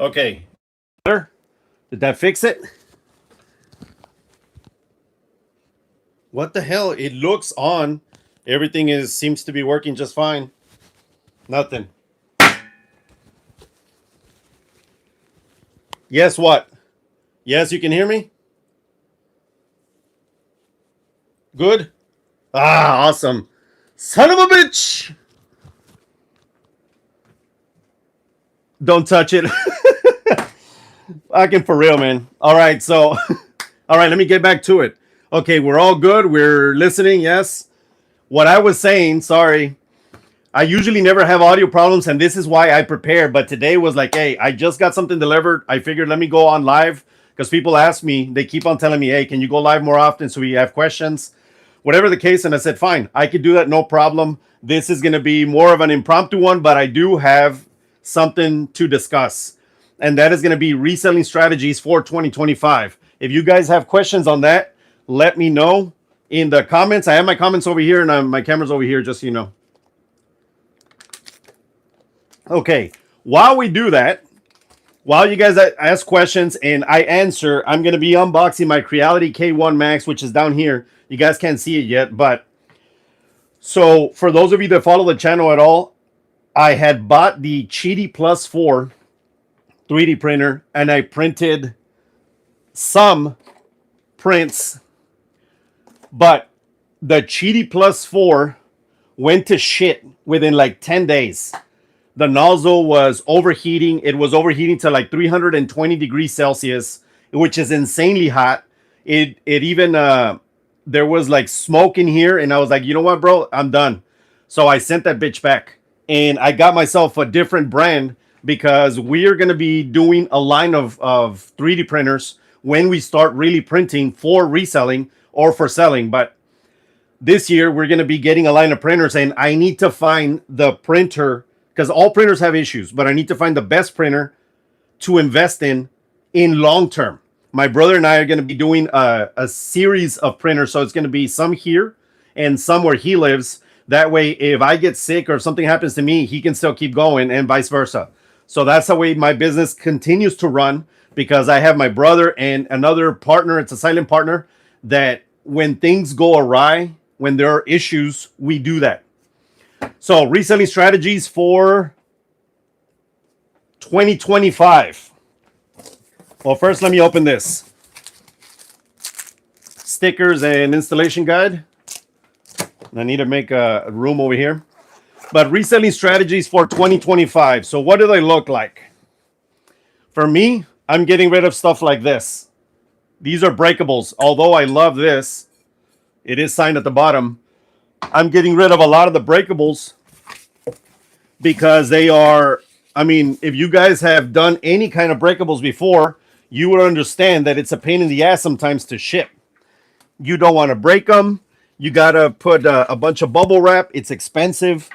Okay. Better? Did that fix it? What the hell? It looks on. Everything seems to be working just fine. Nothing. Yes, what? Yes, you can hear me? Good? Ah, awesome. Son of a bitch! Don't touch it. I can for real, man. All right, so, all right, let me get back to it. Okay, we're all good. We're listening, yes. What I was saying, sorry, I usually never have audio problems, and this is why I prepare. But today was like, hey, I just got something delivered. I figured let me go on live because people ask me, they keep on telling me, hey, can you go live more often so we have questions? Whatever the case. And I said, fine, I could do that, no problem. This is going to be more of an impromptu one, but I do have something to discuss. And that is going to be reselling strategies for 2025. If you guys have questions on that, let me know in the comments. I have my comments over here and my camera's over here, just so you know. Okay, while we do that, while you guys ask questions and I answer, I'm going to be unboxing my Creality K1 Max, which is down here. You guys can't see it yet, but so for those of you that follow the channel at all, I had bought the Cheedy Plus 4 3D printer and I printed some prints, but the Cheedy Plus 4 went to shit within like 10 days. The nozzle was overheating. It was overheating to like 320 degrees Celsius, which is insanely hot. It even there was like smoke in here, and I was like, you know what, bro, I'm done. So I sent that bitch back, and I got myself a different brand because we are gonna be doing a line of 3D printers when we start really printing for reselling or for selling. But this year we're gonna be getting a line of printers, and I need to find the printer because all printers have issues, but I need to find the best printer to invest in long term. My brother and I are going to be doing a series of printers, so it's going to be some here and some where he lives. That way, if I get sick or if something happens to me, he can still keep going and vice versa. So that's the way my business continues to run because I have my brother and another partner. It's a silent partner that when things go awry, when there are issues, we do that. So reselling strategies for 2025. Well, first let me open this. Stickers and installation guide. I need to make a room over here. But reselling strategies for 2025. So what do they look like? For me, I'm getting rid of stuff like this. These are breakables. Although I love this, it is signed at the bottom. I'm getting rid of a lot of the breakables because they are, I mean, if you guys have done any kind of breakables before, you would understand that it's a pain in the ass sometimes to ship. You don't want to break them. You got to put a bunch of bubble wrap. It's expensive.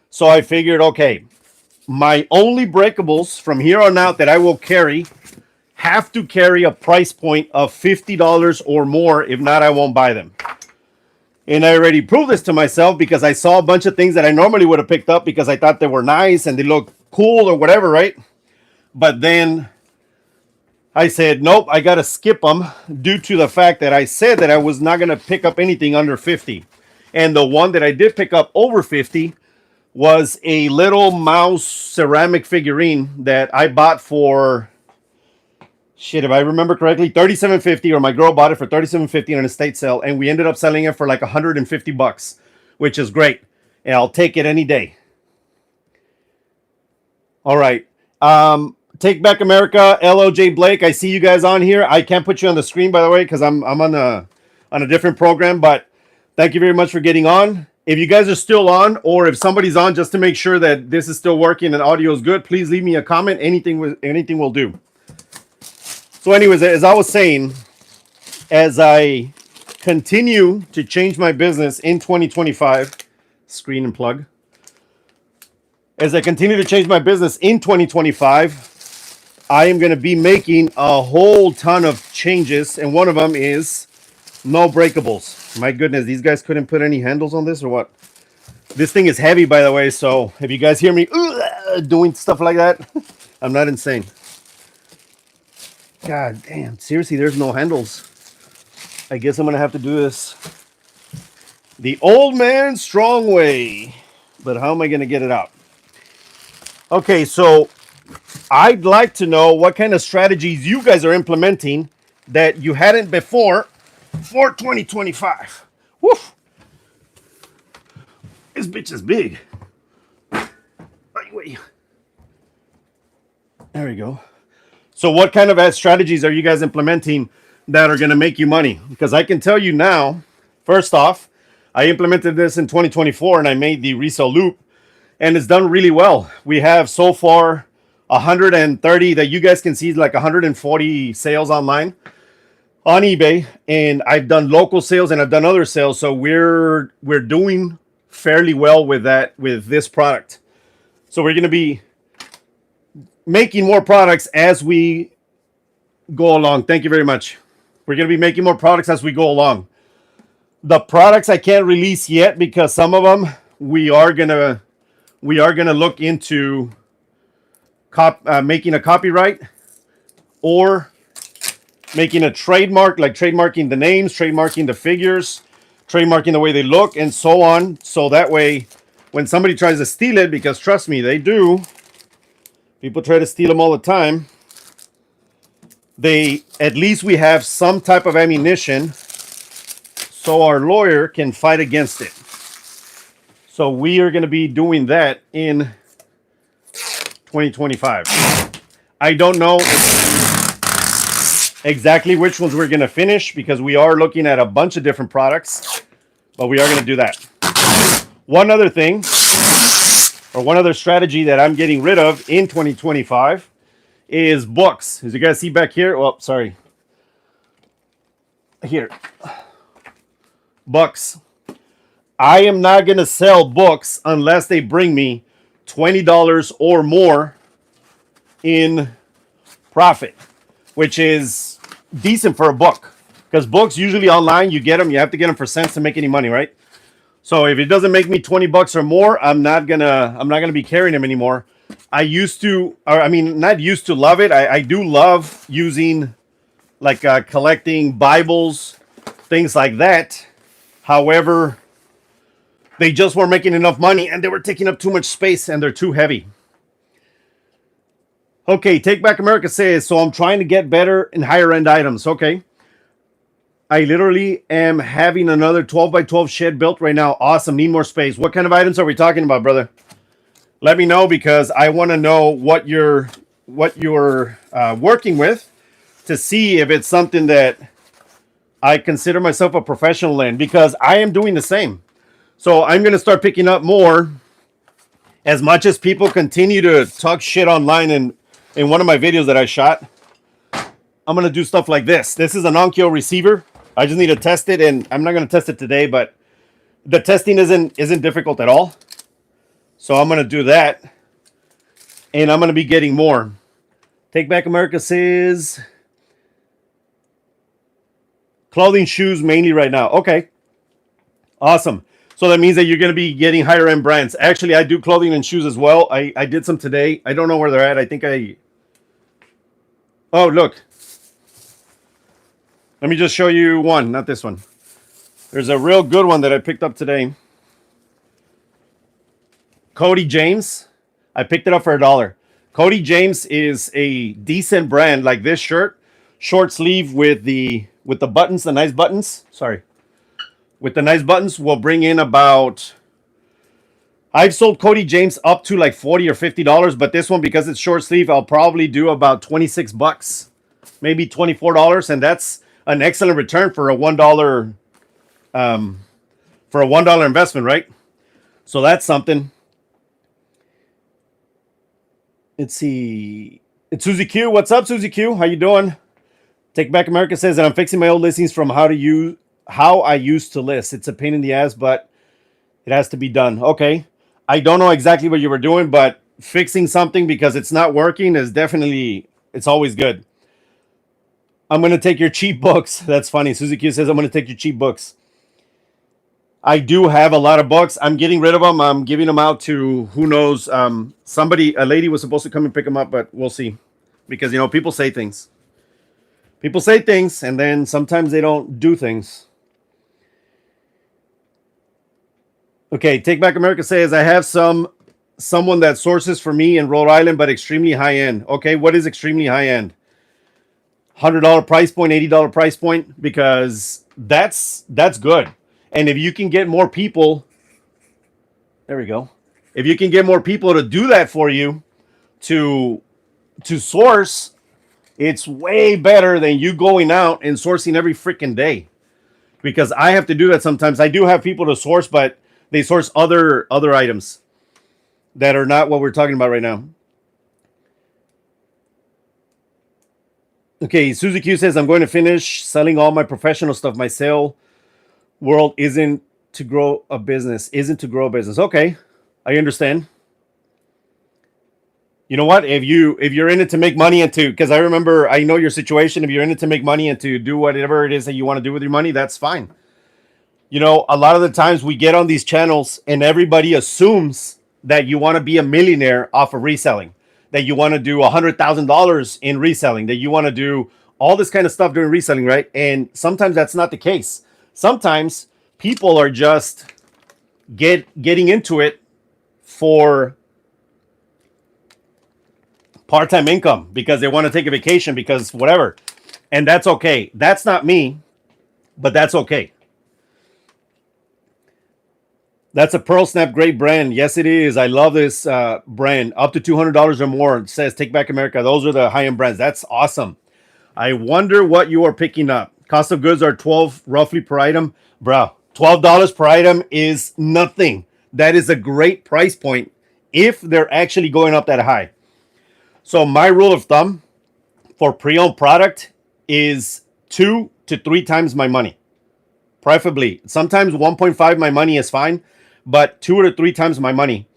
So I figured, okay, my only breakables from here on out that I will carry have to carry a price point of $50 or more. If not, I won't buy them. And I already proved this to myself because I saw a bunch of things that I normally would have picked up because I thought they were nice and they looked cool or whatever, right? But then I said, nope, I got to skip them due to the fact that I said that I was not going to pick up anything under 50. And the one that I did pick up over 50 was a little mouse ceramic figurine that I bought for, shit, if I remember correctly, $37.50, or my girl bought it for $37.50 on an estate sale, and we ended up selling it for like $150, which is great. And I'll take it any day. All right. Take Back America, LOJ Blake. I see you guys on here. I can't put you on the screen, by the way, because I'm on a different program. But thank you very much for getting on. If you guys are still on, or if somebody's on, just to make sure that this is still working and audio is good, please leave me a comment. Anything will do. So anyways, as I was saying, as I continue to change my business in 2025, screen and plug. As I continue to change my business in 2025, I am going to be making a whole ton of changes. And one of them is no breakables. My goodness, these guys couldn't put any handles on this or what? This thing is heavy, by the way. So if you guys hear me doing stuff like that, I'm not insane. God damn. Seriously, there's no handles. I guess I'm going to have to do this the old man strong way. But how am I going to get it out? Okay, so I'd like to know what kind of strategies you guys are implementing that you hadn't before for 2025. Woof. This bitch is big. Wait. There we go. So what kind of strategies are you guys implementing that are going to make you money? Because I can tell you now, first off, I implemented this in 2024 and I made the resale loop and it's done really well. We have so far 130 that you guys can see, like 140 sales online on eBay, and I've done local sales and I've done other sales. So we're doing fairly well with that, with this product. So we're going to be making more products as we go along. Thank you very much. We're going to be making more products as we go along. The products I can't release yet because some of them we are gonna look into making a copyright or making a trademark, like trademarking the names, trademarking the figures, trademarking the way they look, and so on. So that way, when somebody tries to steal it, because trust me, they do. People try to steal them all the time. At least we have some type of ammunition so our lawyer can fight against it. So we are going to be doing that in 2025. I don't know exactly which ones we're going to finish because we are looking at a bunch of different products, but we are going to do that. One other thing, or one other strategy that I'm getting rid of in 2025 is books. As you guys see back here, oh, sorry. Here. Books. I am not going to sell books unless they bring me $20 or more in profit, which is decent for a book. Because books usually online, you get them, you have to get them for cents to make any money, right? So if it doesn't make me 20 bucks or more, I'm not gonna be carrying them anymore. I used to, or I mean, not used to love it. I do love using like collecting Bibles, things like that. However, they just weren't making enough money and they were taking up too much space and they're too heavy. Okay, Take Back America says, so I'm trying to get better in higher end items. Okay. I literally am having another 12 by 12 shed built right now. Awesome. Need more space. What kind of items are we talking about, brother? Let me know because I want to know what you're working with to see if it's something that I consider myself a professional in, because I am doing the same. So I'm going to start picking up more. As much as people continue to talk shit online in one of my videos that I shot, I'm going to do stuff like this. This is an Onkyo receiver. I just need to test it, and I'm not going to test it today, but the testing isn't difficult at all. So I'm going to do that, and I'm going to be getting more. Take Back America says clothing, shoes mainly right now. Okay. Awesome. So that means that you're going to be getting higher end brands. Actually, I do clothing and shoes as well. I did some today. I don't know where they're at. I think oh, look. Let me just show you one, not this one. There's a real good one that I picked up today. Cody James. I picked it up for $1. Cody James is a decent brand, like this shirt, short sleeve with the buttons, the nice buttons. Sorry. With the nice buttons, will bring in about, I've sold Cody James up to like $40 or $50, but this one, because it's short sleeve, I'll probably do about 26 bucks, maybe $24, and that's an excellent return for a $1 investment, right? So that's something. Let's see. It's Susie Q. What's up, Susie Q? How you doing? Take Back America says that I'm fixing my old listings from how I used to list. It's a pain in the ass, but it has to be done. Okay. I don't know exactly what you were doing, but fixing something because it's not working is definitely, it's always good. I'm going to take your cheap books. That's funny. Susie Q says, I'm going to take your cheap books. I do have a lot of books. I'm getting rid of them. I'm giving them out to, who knows, a lady was supposed to come and pick them up, but we'll see. Because, people say things. People say things and then sometimes they don't do things. Okay, Take Back America says I have someone that sources for me in Rhode Island, but extremely high end. Okay, what is extremely high end? $100 price point, $80 price point, because that's good. And if you can get more people, there we go. If you can get more people to do that for you, to source, it's way better than you going out and sourcing every freaking day. Because I have to do that sometimes. I do have people to source, but they source other items that are not what we're talking about right now. Okay, Suzy Q says I'm going to finish selling all my professional stuff. My sale world isn't to grow a business. Okay, I understand. You know what? If you're in it to make money and to, because I know your situation. If you're in it to make money and to do whatever it is that you want to do with your money, that's fine. You know, a lot of the times we get on these channels and everybody assumes that you want to be a millionaire off of reselling, that you want to do $100,000 in reselling, that you want to do all this kind of stuff during reselling, right? And sometimes that's not the case. Sometimes people are just getting into it for part-time income because they want to take a vacation, because whatever. And that's okay. That's not me, but that's okay. That's a Pearl Snap, great brand. Yes, it is. I love this brand. Up to $200 or more. It says Take Back America. Those are the high-end brands. That's awesome. I wonder what you are picking up. Cost of goods are $12 roughly per item. Bro, $12 per item is nothing. That is a great price point if they're actually going up that high. So my rule of thumb for pre-owned product is 2 to 3 times my money. Preferably. Sometimes 1.5 my money is fine, but 2 to 3 times my money,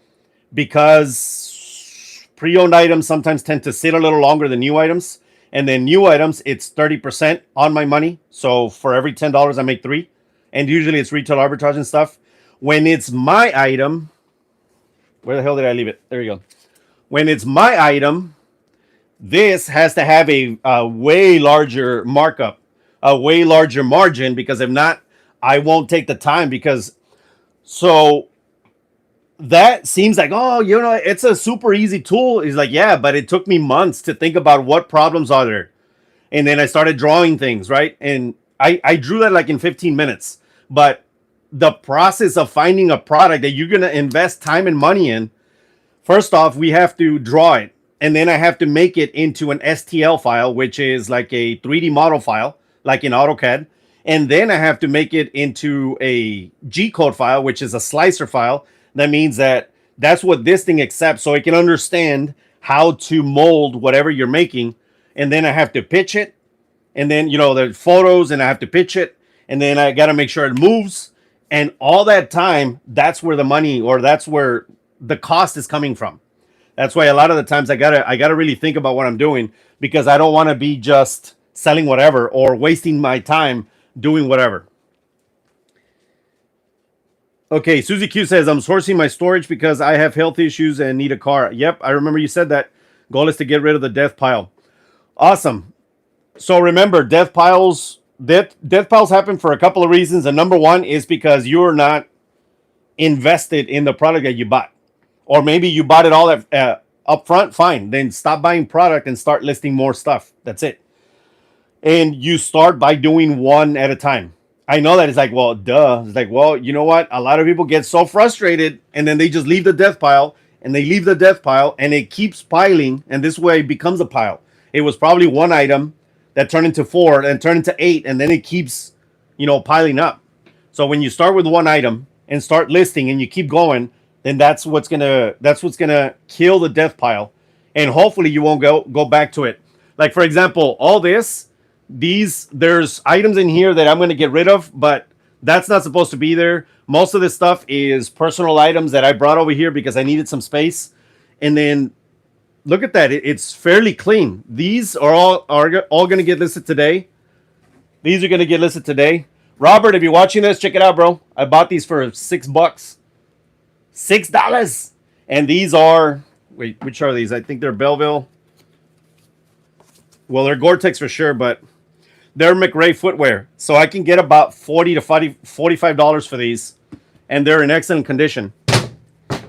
because pre-owned items sometimes tend to sit a little longer than new items. And then new items, it's 30% on my money. So for every $10, I make 3. And usually it's retail arbitrage and stuff. When it's my item, where the hell did I leave it? There you go. When it's my item, this has to have a way larger markup, a way larger margin, because if not, I won't take the time. Because so that seems like, oh, you know, it's a super easy tool. He's like, yeah, but it took me months to think about what problems are there. And then I started drawing things, right? And I drew that like in 15 minutes. But the process of finding a product that you're going to invest time and money in, first off, we have to draw it. And then I have to make it into an STL file, which is like a 3D model file, like in AutoCAD. And then I have to make it into a G-code file, which is a slicer file. That means that that's what this thing accepts, so it can understand how to mold whatever you're making. And then I have to pitch it. And then, you know, the photos, and I have to pitch it. And then I got to make sure it moves. And all that time, that's where the money, or that's where the cost is coming from. That's why a lot of the times I gotta really think about what I'm doing, because I don't want to be just selling whatever or wasting my time doing whatever. Okay, Suzy Q says I'm sourcing my storage because I have health issues and need a car. Yep, I remember you said that. Goal is to get rid of the death pile. Awesome. So remember, death piles happen for a couple of reasons. And number one is because you're not invested in the product that you bought. Or maybe you bought it all up front, fine. Then stop buying product and start listing more stuff. That's it. And you start by doing one at a time. I know that it's like, well, duh. It's like, well, you know what? A lot of people get so frustrated and then they just leave the death pile, and they leave the death pile, and it keeps piling. And this way it becomes a pile. It was probably one item that turned into 4 and turned into 8. And then it keeps, you know, piling up. So when you start with one item and start listing and you keep going, then that's what's gonna kill the death pile, and hopefully you won't go back to it. Like, for example, all this, there's items in here that I'm gonna get rid of, but that's not supposed to be there. Most of this stuff is personal items that I brought over here because I needed some space. And then look at that, it's fairly clean. These are all gonna get listed today. These are gonna get listed today. Robert, if you're watching this, check it out, bro. I bought these for $6. $6. And these are, wait, which are these? I think they're Belleville. Well, they're Gore-Tex for sure, but They're McRae footwear. So I can get about $40 to $45 for these. And they're in excellent condition.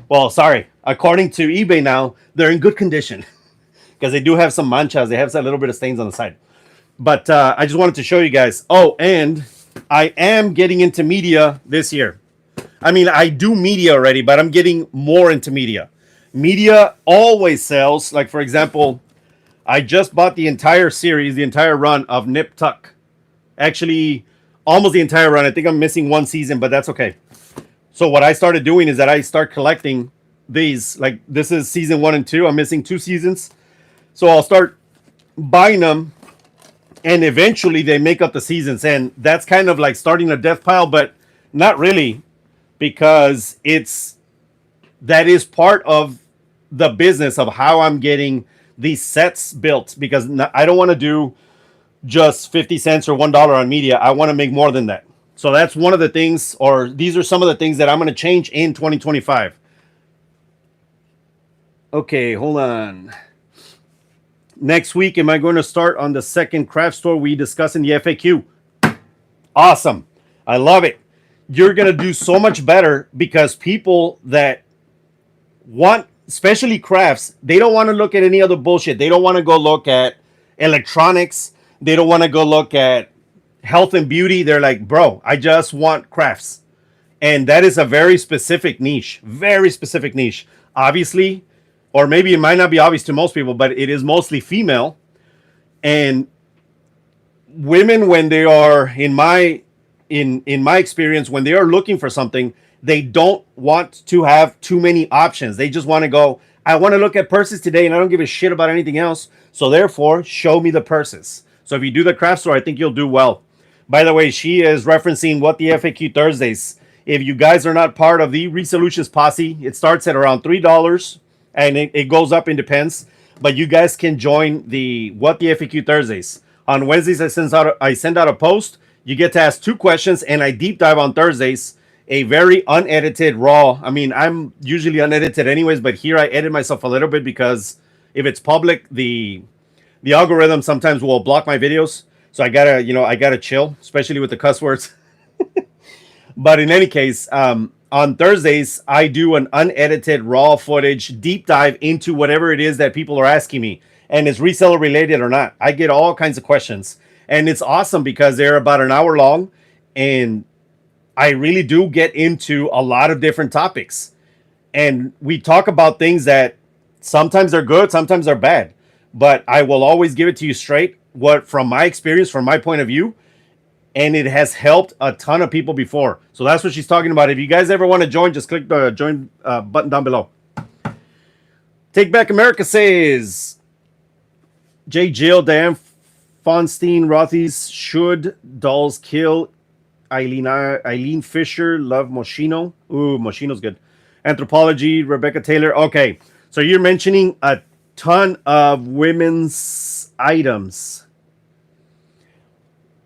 Well, sorry. According to eBay now, they're in good condition. Because they do have some manchas. They have a little bit of stains on the side. But I just wanted to show you guys. Oh, and I am getting into media this year. I mean, I do media already, but I'm getting more into media. Media always sells. Like, for example, I just bought the entire series, the entire run of Nip Tuck. Actually, almost the entire run. I think I'm missing one season, but that's okay. So what I started doing is that I start collecting these. Like, this is season 1 and 2. I'm missing 2 seasons. So I'll start buying them, and eventually they make up the seasons. And that's kind of like starting a death pile, but not really, because that is part of the business of how I'm getting these sets built, because I don't want to do just 50 cents or $1 on media. I want to make more than that. So that's one of the things, or these are some of the things that I'm going to change in 2025. Okay, hold on. Next week, am I going to start on the second craft store we discussed in the FAQ? Awesome. I love it. You're going to do so much better, because people that want, especially crafts, they don't want to look at any other bullshit. They don't want to go look at electronics. They don't want to go look at health and beauty. They're like, bro, I just want crafts. And that is a very specific niche. Very specific niche. Obviously, or maybe it might not be obvious to most people, but it is mostly female. And women, when they are, in my experience, when they are looking for something, they don't want to have too many options. They just want to go, I want to look at purses today, and I don't give a shit about anything else. So therefore, show me the purses. So if you do the craft store, I think you'll do well. By the way, she is referencing What the FAQ Thursdays. If you guys are not part of the Resolutions Posse, it starts at around $3. And it goes up and depends. But you guys can join the What the FAQ Thursdays. On Wednesdays, I send out a post. You get to ask 2 questions, and I deep dive on Thursdays. A very unedited, raw. I mean, I'm usually unedited anyways, but here I edit myself a little bit, because if it's public, the algorithm sometimes will block my videos. So I gotta chill, especially with the cuss words. But in any case, on Thursdays, I do an unedited raw footage deep dive into whatever it is that people are asking me, and it's reseller related or not. I get all kinds of questions, and it's awesome because they're about an hour long, and I really do get into a lot of different topics. And we talk about things that sometimes are good, sometimes they're bad, but I will always give it to you straight, what from my experience, from my point of view. And it has helped a ton of people before. So that's what she's talking about. If you guys ever want to join, just click the join button down below. Take Back America says, J. Jill, Diane Fonstein, Rothy's, should dolls kill Eileen Fisher, love Moschino. Ooh, Moschino's good. Anthropology, Rebecca Taylor. Okay, so you're mentioning a ton of women's items.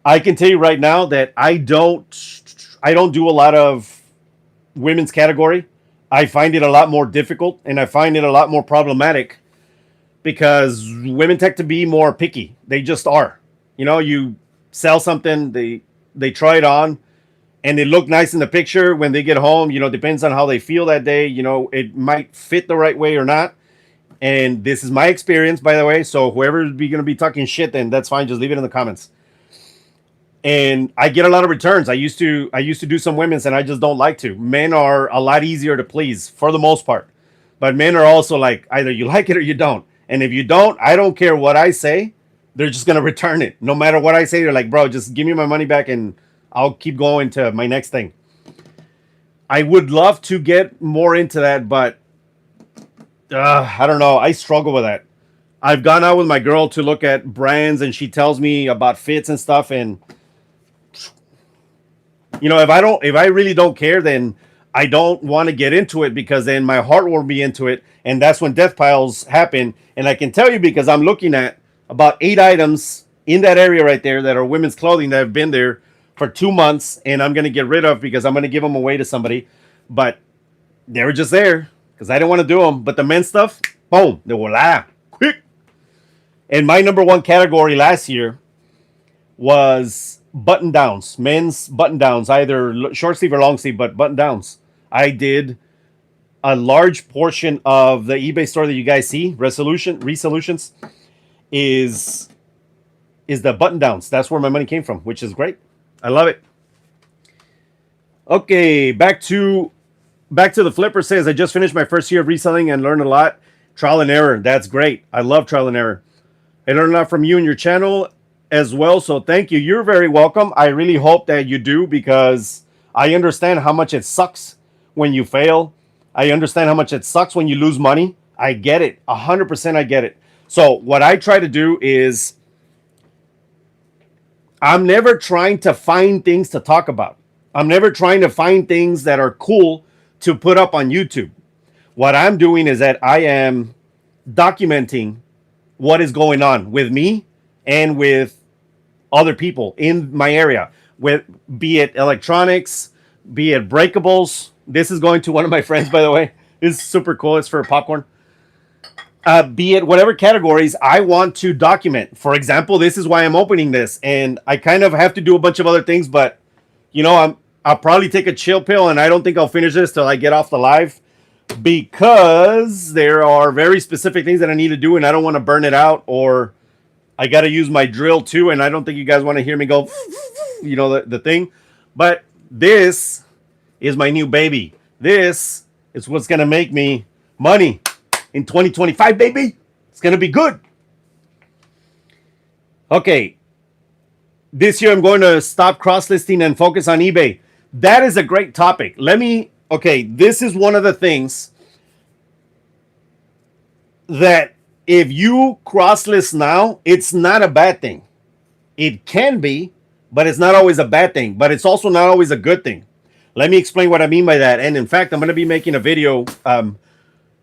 I can tell you right now that I don't do a lot of women's category. I find it a lot more difficult, and I find it a lot more problematic, because women tend to be more picky. They just are. You know, you sell something, they try it on, and it look nice in the picture. When they get home, depends on how they feel that day. It might fit the right way or not. And this is my experience, by the way. So whoever's going to be talking shit, then that's fine. Just leave it in the comments. And I get a lot of returns. I used to do some women's, and I just don't like to. Men are a lot easier to please for the most part. But men are also like, either you like it or you don't. And if you don't, I don't care what I say. They're just going to return it. No matter what I say, they're like, bro, just give me my money back and I'll keep going to my next thing. I would love to get more into that, but I don't know. I struggle with that. I've gone out with my girl to look at brands, and she tells me about fits and stuff, and if I really don't care, then I don't want to get into it, because then my heart will be into it, and that's when death piles happen. And I can tell you, because I'm looking at about 8 items in that area right there that are women's clothing that have been there for 2 months, and I'm going to get rid of because I'm going to give them away to somebody. But they were just there because I didn't want to do them. But the men's stuff, boom, they were quick. And my number 1 category last year was button downs, men's button downs, either short sleeve or long sleeve, but button downs. I did a large portion of the eBay store that you guys see, Resolutions, is the button downs. That's where my money came from, which is great. I love it. Okay, back to the flipper. Says I just finished my first year of reselling and learned a lot. Trial and error. That's great. I love trial and error. I learned a lot from you and your channel as well. So thank you. You're very welcome. I really hope that you do, because I understand how much it sucks when you fail. I understand how much it sucks when you lose money. I get it. 100% I get it. So what I try to do is I'm never trying to find things to talk about. I'm never trying to find things that are cool to put up on YouTube. What I'm doing is that I am documenting what is going on with me and with other people in my area, with be it electronics, be it breakables. This is going to one of my friends, by the way. This is super cool. It's for popcorn. Be it whatever categories I want to document. For example, this is why I'm opening this, and I kind of have to do a bunch of other things, but I'll probably take a chill pill, and I don't think I'll finish this till I get off the live, because there are very specific things that I need to do, and I don't want to burn it out, or I got to use my drill too, and I don't think you guys want to hear me go, the thing. But this is my new baby. This is what's going to make me money in 2025, baby. It's going to be good. Okay. This year, I'm going to stop cross-listing and focus on eBay. That is a great topic. This is one of the things that if you cross-list now, it's not a bad thing. It can be, but it's not always a bad thing. But it's also not always a good thing. Let me explain what I mean by that. And in fact, I'm going to be making a video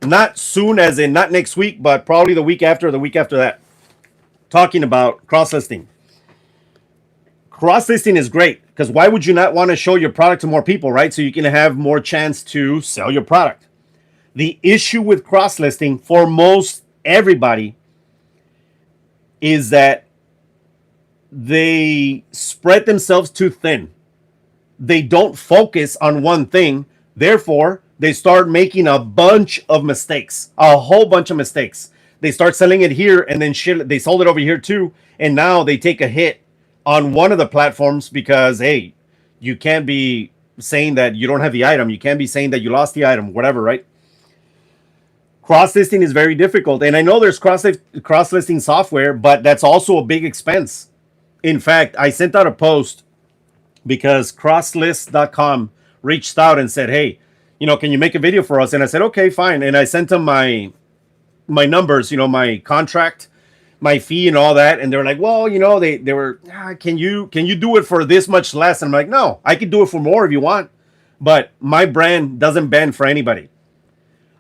not soon, as in not next week, but probably the week after, that, talking about cross-listing. Cross-listing is great, because why would you not want to show your product to more people, right? So you can have more chance to sell your product. The issue with cross-listing for most everybody is that they spread themselves too thin. They don't focus on one thing. Therefore, they start making a bunch of mistakes, a whole bunch of mistakes. They start selling it here, and then they sold it over here too. And now they take a hit on one of the platforms because, hey, you can't be saying that you don't have the item. You can't be saying that you lost the item, whatever, right? Cross-listing is very difficult. And I know there's cross-listing software, but that's also a big expense. In fact, I sent out a post because crosslist.com reached out and said, hey, can you make a video for us? And I said, okay, fine. And I sent them my numbers, my contract, my fee and all that. And they were like, well, they were, can you do it for this much less? And I'm like, no, I could do it for more if you want. But my brand doesn't bend for anybody.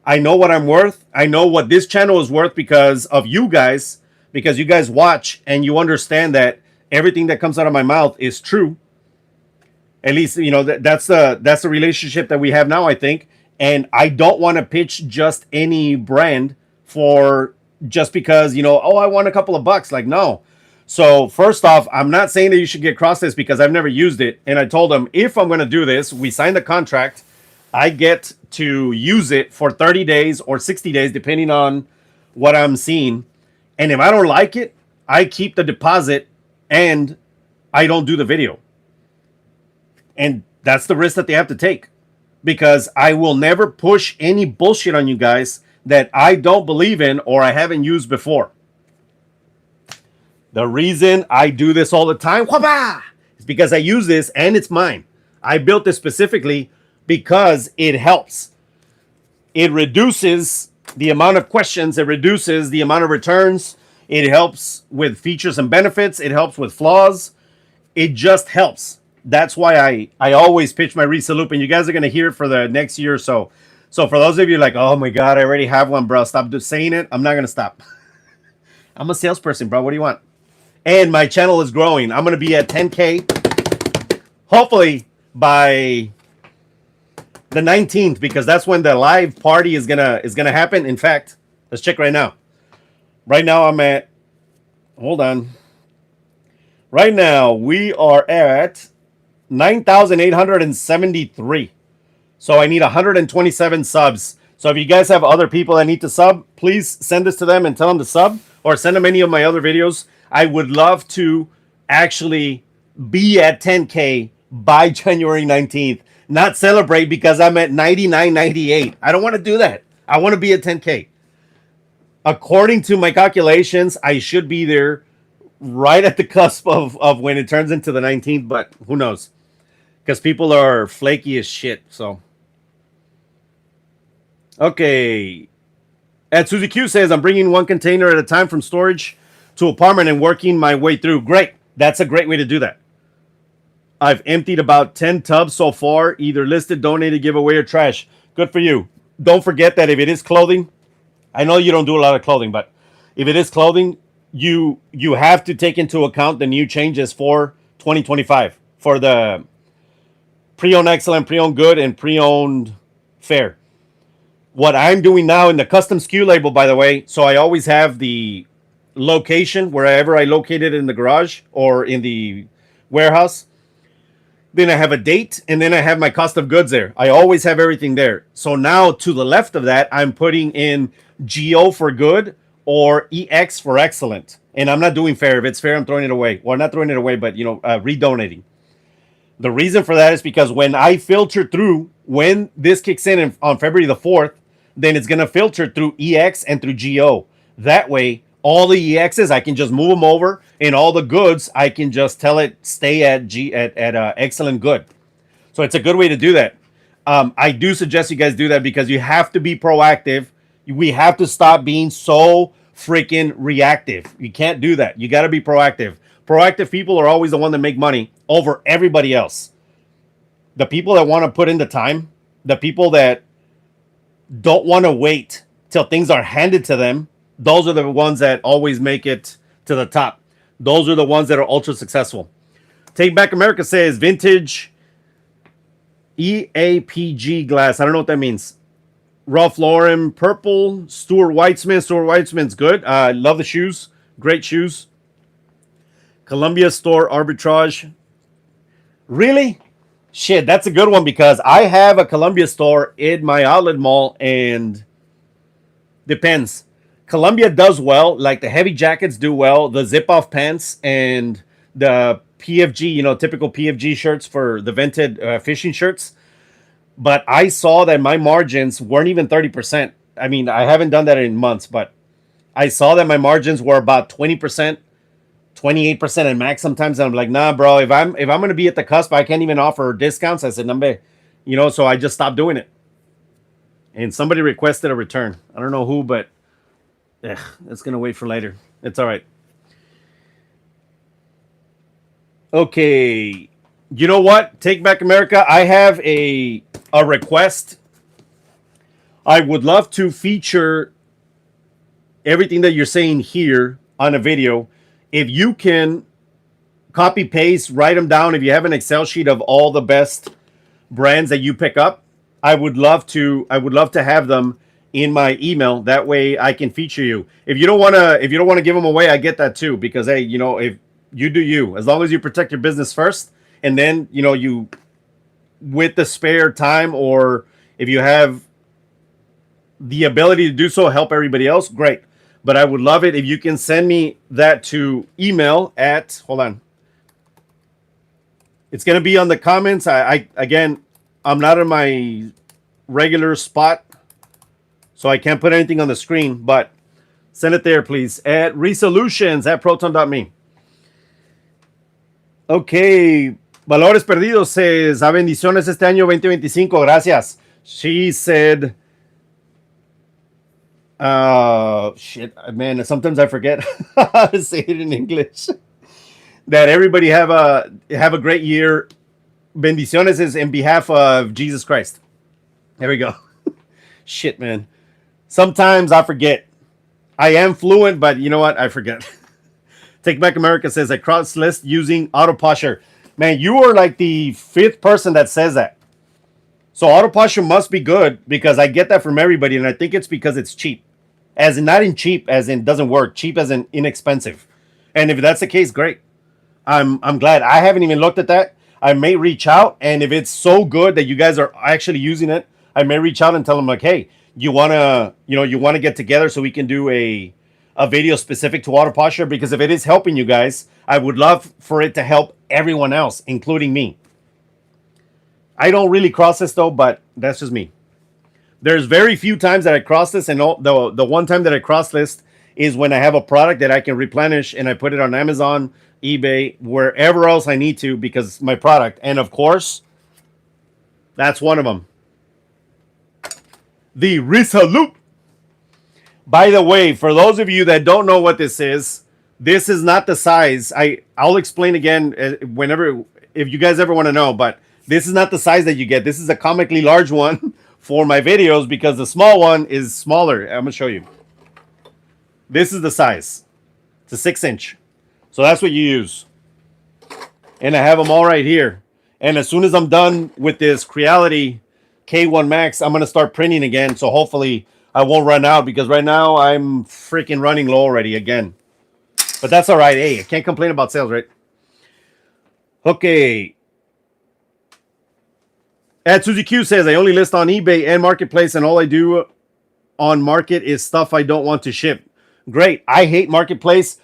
I know what I'm worth. I know what this channel is worth because of you guys, because you guys watch and you understand that everything that comes out of my mouth is true. At least, that's the relationship that we have now, I think. And I don't want to pitch just any brand for just because, I want a couple of bucks. Like, no. So first off, I'm not saying that you should get cross-list because I've never used it. And I told them, if I'm going to do this, we signed the contract. I get to use it for 30 days or 60 days, depending on what I'm seeing. And if I don't like it, I keep the deposit and I don't do the video. And that's the risk that they have to take, because I will never push any bullshit on you guys that I don't believe in or I haven't used before. The reason I do this all the time is because I use this and it's mine. I built this specifically because it helps. It reduces the amount of questions. It reduces the amount of returns. It helps with features and benefits. It helps with flaws. It just helps. That's why I always pitch my Reseller, and you guys are going to hear it for the next year or so. So for those of you like, oh my God, I already have one, bro. Stop saying it. I'm not going to stop. I'm a salesperson, bro. What do you want? And my channel is growing. I'm going to be at 10K, hopefully by the 19th, because that's when the live party is gonna happen. In fact, let's check right now. Right now I'm at, hold on. Right now, we are at 9,873. So I need 127 subs. So if you guys have other people that need to sub, please send this to them and tell them to sub, or send them any of my other videos. I would love to actually be at 10K by January 19th. Not celebrate because I'm at 99.98. I don't want to do that. I want to be at 10K. According to my calculations, I should be there right at the cusp of when it turns into the 19th, but who knows? Because people are flaky as shit. So, okay. At Suzy Q says, I'm bringing one container at a time from storage to apartment and working my way through. Great. That's a great way to do that. I've emptied about 10 tubs so far, either listed, donated, giveaway, or trash. Good for you. Don't forget that if it is clothing, I know you don't do a lot of clothing, but if it is clothing, you have to take into account the new changes for 2025 for the pre-owned excellent, pre-owned good, and pre-owned fair. What I'm doing now in the custom SKU label, by the way, so I always have the location wherever I locate it in the garage or in the warehouse. Then I have a date, and then I have my cost of goods there. I always have everything there. So now to the left of that, I'm putting in GO for good or EX for excellent. And I'm not doing fair. If it's fair, I'm throwing it away. Well, not throwing it away, but, redonating. The reason for that is because when I filter through, when this kicks in on February the 4th, then it's going to filter through EX and through GO. That way, all the EXs, I can just move them over, and all the goods, I can just tell it stay at excellent good. So it's a good way to do that. I do suggest you guys do that because you have to be proactive. We have to stop being so freaking reactive. You can't do that. You got to be proactive. Proactive people are always the one that make money over everybody else. The people that want to put in the time, the people that don't want to wait till things are handed to them, those are the ones that always make it to the top. Those are the ones that are ultra successful. Take Back America says vintage EAPG glass. I don't know what that means. Ralph Lauren purple. Stuart Weitzman. Stuart Weitzman's good. I love the shoes. Great shoes. Columbia store arbitrage. Really? Shit, that's a good one because I have a Columbia store in my outlet mall, and depends. Columbia does well, like the heavy jackets do well, the zip-off pants and the PFG, typical PFG shirts for the vented fishing shirts. But I saw that my margins weren't even 30%. I mean, I haven't done that in months, but I saw that my margins were about 20%, 28% and max sometimes. And I'm like, nah, bro, if I'm going to be at the cusp, I can't even offer discounts. I said, nah, so I just stopped doing it. And somebody requested a return. I don't know who, but it's going to wait for later. It's all right. Okay. You know what? Take Back America. I have a request. I would love to feature everything that you're saying here on a video. If you can copy paste, write them down. If you have an Excel sheet of all the best brands that you pick up, I would love to have them in my email. That way I can feature you. If you don't want to give them away, I get that too, because hey, if you do you, as long as you protect your business first, and then you with the spare time, or if you have the ability to do so, help everybody else, great. But I would love it if you can send me that to email at, hold on. It's going to be on the comments. Again, I'm not in my regular spot, so I can't put anything on the screen, but send it there, please, at resolutions@proton.me. Okay. Valores Perdidos says, a bendiciones este año 2025. Gracias. She said, shit, man, sometimes I forget how to say it in English. That everybody have a great year. Bendiciones is in behalf of Jesus Christ. There we go. Shit, man. Sometimes I forget. I am fluent, but you know what? I forget. Take Back America says, I cross list using Autoposher. Man, you are like the 5th person that says that. So Autoposher must be good, because I get that from everybody, and I think it's because it's cheap. As in, not in cheap, as in doesn't work. Cheap as in inexpensive. And if that's the case, great. I'm glad. I haven't even looked at that. I may reach out, and if it's so good that you guys are actually using it, I may reach out and tell them like, hey, you wanna get together so we can do a video specific to water posture, because if it is helping you guys, I would love for it to help everyone else, including me. I don't really cross this though, but that's just me. There's very few times that I cross this, and the one time that I cross list is when I have a product that I can replenish and I put it on Amazon, eBay, wherever else I need to, because it's my product. And of course, that's one of them. The Reseller. By the way, for those of you that don't know what this is not the size. I'll explain again whenever, if you guys ever want to know, but this is not the size that you get. This is a comically large one for my videos, because the small one is smaller. I'm gonna show you. This is the size. It's a 6-inch. So that's what you use. And I have them all right here. And as soon as I'm done with this Creality K1 Max, I'm gonna start printing again. So hopefully I won't run out, because right now I'm freaking running low already again. But that's all right. Hey, I can't complain about sales, right? Okay. At Suzy Q says, I only list on eBay and Marketplace, and all I do on Market is stuff I don't want to ship. Great. I hate Marketplace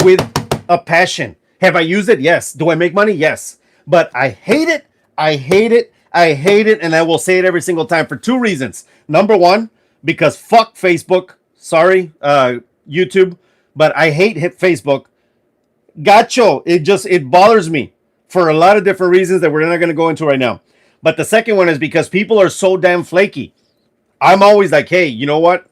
with a passion. Have I used it? Yes. Do I make money? Yes. But I hate it. I hate it. I hate it. And I will say it every single time for 2 reasons. Number one, because fuck Facebook. Sorry, YouTube. But I hate Facebook. Gacho. It bothers me for a lot of different reasons that we're not going to go into right now. But the second one is because people are so damn flaky. I'm always like, hey, you know what?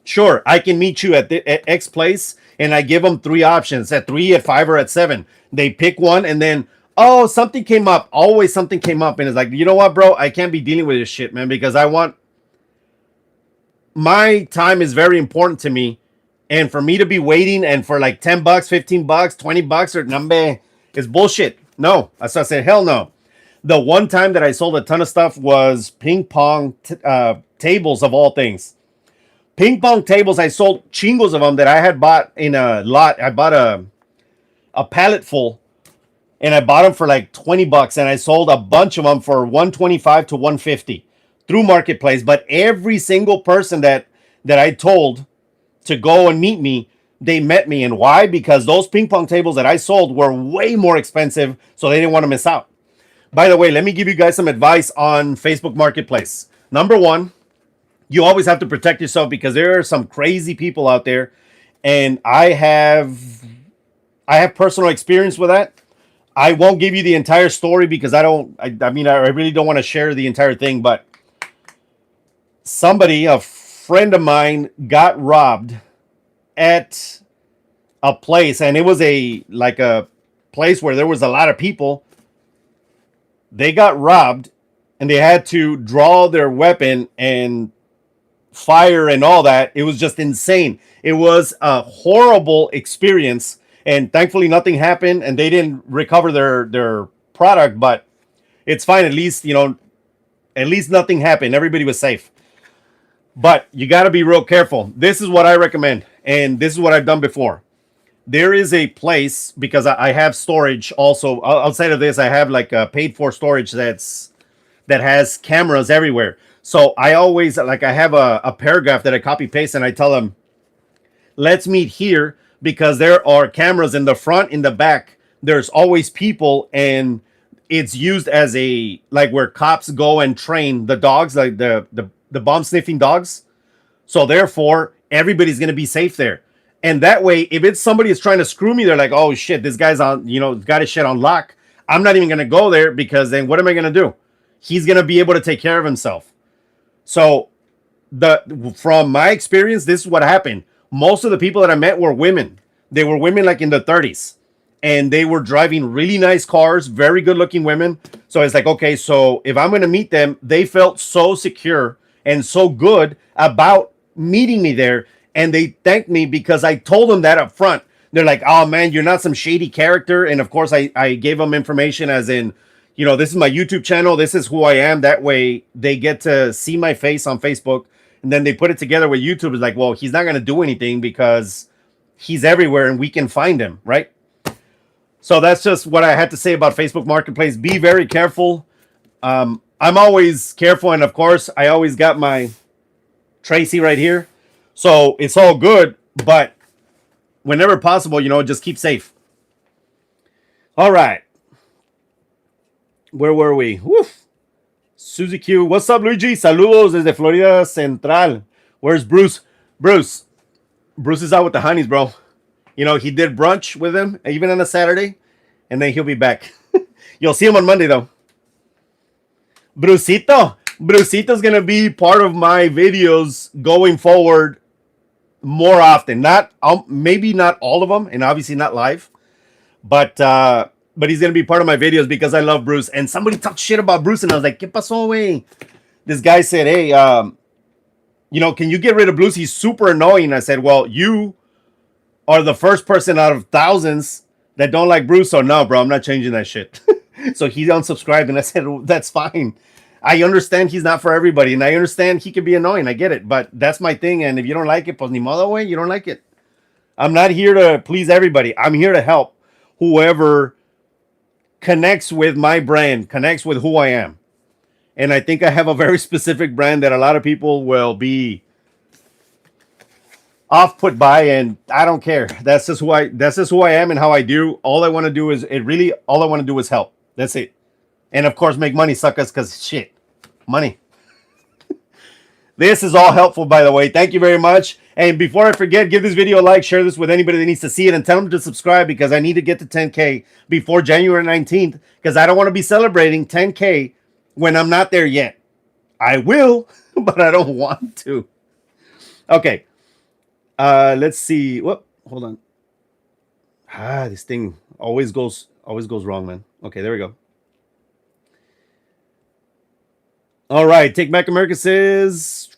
Sure, I can meet you at X place, and I give them 3 options, at 3, at 5, or at 7. They pick one, and then, oh, something came up. Always something came up, and it's like, you know what, bro? I can't be dealing with this shit, man, because my time is very important to me, and for me to be waiting and for like $10, $15, $20, or number, is bullshit. No, so I said, hell no. The one time that I sold a ton of stuff was ping pong tables, of all things. Ping pong tables, I sold chingos of them that I had bought in a lot. I bought a pallet full, and I bought them for like $20, and I sold a bunch of them for $125 to $150 through Marketplace. But every single person that I told to go and meet me, they met me. And why? Because those ping pong tables that I sold were way more expensive, so they didn't want to miss out. By the way, let me give you guys some advice on Facebook Marketplace. Number one, you always have to protect yourself, because there are some crazy people out there, and I have personal experience with that. I won't give you the entire story, because I really don't want to share the entire thing, but a friend of mine, got robbed at a place, and it was a place where there was a lot of people. They got robbed, and they had to draw their weapon and fire and all that. It was just insane. It was a horrible experience, and thankfully nothing happened, and they didn't recover their product, but it's fine. At least nothing happened. Everybody was safe. But you got to be real careful. This is what I recommend, and this is what I've done before. There is a place, because I have storage also. Outside of this, I have like a paid for storage that has cameras everywhere. So I always, I have a paragraph that I copy paste, and I tell them, let's meet here, because there are cameras in the front, in the back. There's always people, and it's used as where cops go and train the dogs, like the bomb sniffing dogs. So therefore, everybody's going to be safe there. And that way, if it's somebody is trying to screw me, they're like, oh shit, this guy's got his shit on lock. I'm not even going to go there, because then what am I going to do? He's going to be able to take care of himself. So from my experience, this is what happened. Most of the people that I met were women. They were women like in their 30s, and they were driving really nice cars, very good looking women. So it's like, okay, so if I'm going to meet them, they felt so secure and so good about meeting me there. And they thanked me because I told them that up front. They're like, oh man, you're not some shady character. And of course I gave them information, as in, this is my YouTube channel. This is who I am. That way they get to see my face on Facebook. And then they put it together with YouTube. It's like, well, he's not going to do anything because he's everywhere and we can find him, right? So that's just what I had to say about Facebook Marketplace. Be very careful. I'm always careful, and of course, I always got my Tracy right here. So it's all good, but whenever possible, just keep safe. All right. Where were we? Woof. Suzy Q. What's up, Luigi? Saludos desde Florida Central. Where's Bruce? Bruce is out with the honeys, bro. He did brunch with him, even on a Saturday, and then he'll be back. You'll see him on Monday, though. Brucito's going to be part of my videos going forward more often. Maybe not all of them, and obviously not live, but he's going to be part of my videos because I love Bruce. And somebody talked shit about Bruce, and I was like, ¿Qué pasó, güey? This guy said, hey, can you get rid of Bruce? He's super annoying. I said, well, you are the first person out of thousands that don't like Bruce. So no, bro, I'm not changing that shit. So he unsubscribed, and I said, that's fine. I understand he's not for everybody, and I understand he can be annoying. I get it, but that's my thing, and if you don't like it, pues ni modo, way, you don't like it. I'm not here to please everybody. I'm here to help whoever connects with my brand, connects with who I am. And I think I have a very specific brand that a lot of people will be off put by, and I don't care. That's just who I am and how I do. All I want to do is help. That's it. And of course, make money, suckers, because shit, money. This is all helpful, by the way. Thank you very much. And before I forget, give this video a like, share this with anybody that needs to see it, and tell them to subscribe because I need to get to 10K before January 19th because I don't want to be celebrating 10K when I'm not there yet. I will, but I don't want to. Okay. Let's see. Whoop, hold on. This thing always goes wrong, man. Okay, there we go. All right, Take Back America says,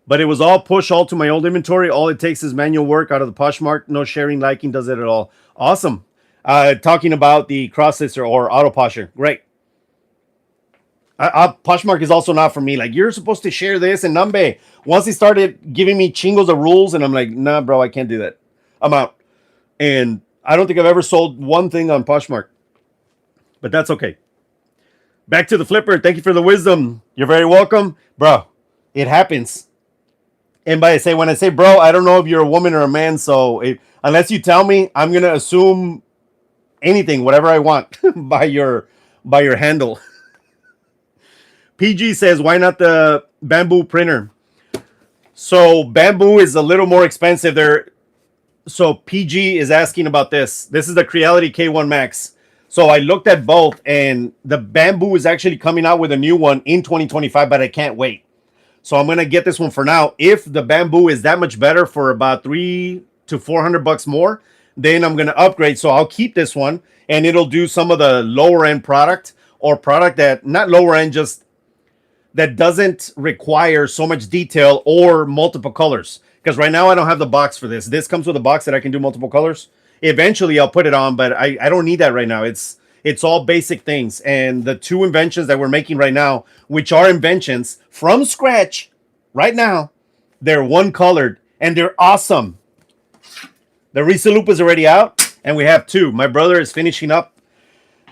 but it was all push all to my old inventory. All it takes is manual work out of the Poshmark. No sharing, liking, does it at all. Awesome. Talking about the Cross-Sister or Auto Posher. Great. Poshmark is also not for me. Like, you're supposed to share this, and Nambe. Once he started giving me chingos of rules, and I'm like, nah, bro, I can't do that. I'm out. And I don't think I've ever sold one thing on Poshmark. But that's okay. Back to the flipper. Thank you for the wisdom. You're very welcome. Bro, it happens. And when I say bro, I don't know if you're a woman or a man. So unless you tell me, I'm going to assume anything, whatever I want by your handle. PG says, why not the bamboo printer? So bamboo is a little more expensive there. So PG is asking about this. This is the Creality K1 Max. So I looked at both, and the bamboo is actually coming out with a new one in 2025, but I can't wait. So I'm going to get this one for now. If the bamboo is that much better for about $300 to $400 more, then I'm going to upgrade. So I'll keep this one, and it'll do some of the lower end product, or product that, not lower end, just that doesn't require so much detail or multiple colors. Because right now I don't have the box for this. This comes with a box that I can do multiple colors. Eventually I'll put it on, but I don't need that right now. It's all basic things. And the two inventions that we're making right now, which are inventions from scratch right now, they're one colored and they're awesome. The Reseller is already out, and we have two. My brother is finishing up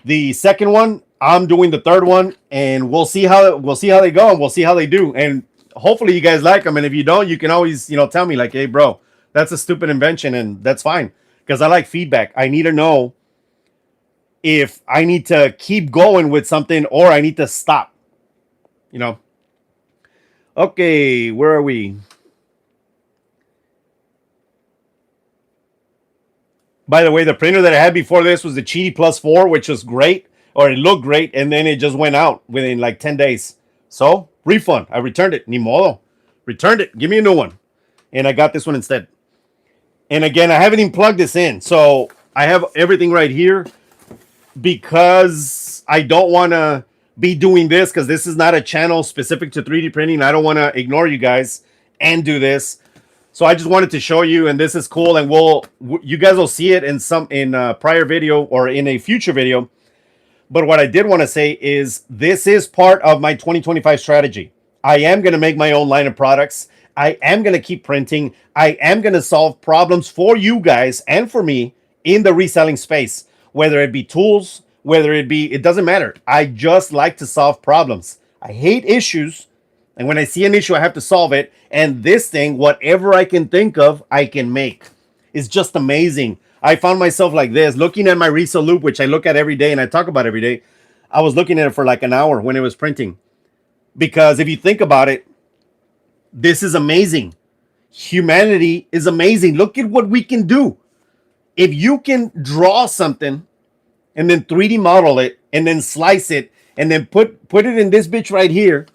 the second one. I'm doing the third one, and we'll see how they go, and we'll see how they do. And hopefully you guys like them. And if you don't, you can always, tell me like, hey, bro, that's a stupid invention, and that's fine. Because I like feedback. I need to know if I need to keep going with something or I need to stop. Okay, where are we? By the way, the printer that I had before this was the Cheaty Plus 4, which was great, or it looked great, and then it just went out within like 10 days. So, refund. I returned it. Ni modo. Returned it. Give me a new one. And I got this one instead. And again, I haven't even plugged this in. So I have everything right here because I don't want to be doing this because this is not a channel specific to 3D printing. I don't want to ignore you guys and do this. So I just wanted to show you, and this is cool. And you guys will see it in a prior video or in a future video. But what I did want to say is this is part of my 2025 strategy. I am going to make my own line of products. I am going to keep printing. I am going to solve problems for you guys and for me in the reselling space, whether it be tools, whether it be, it doesn't matter. I just like to solve problems. I hate issues. And when I see an issue, I have to solve it. And this thing, whatever I can think of, I can make. It's just amazing. I found myself like this, looking at my resale loop, which I look at every day and I talk about every day. I was looking at it for like an hour when it was printing. Because if you think about it, this is amazing. Humanity is amazing. Look at what we can do. If you can draw something and then 3D model it and then slice it and then put it in this bitch right here,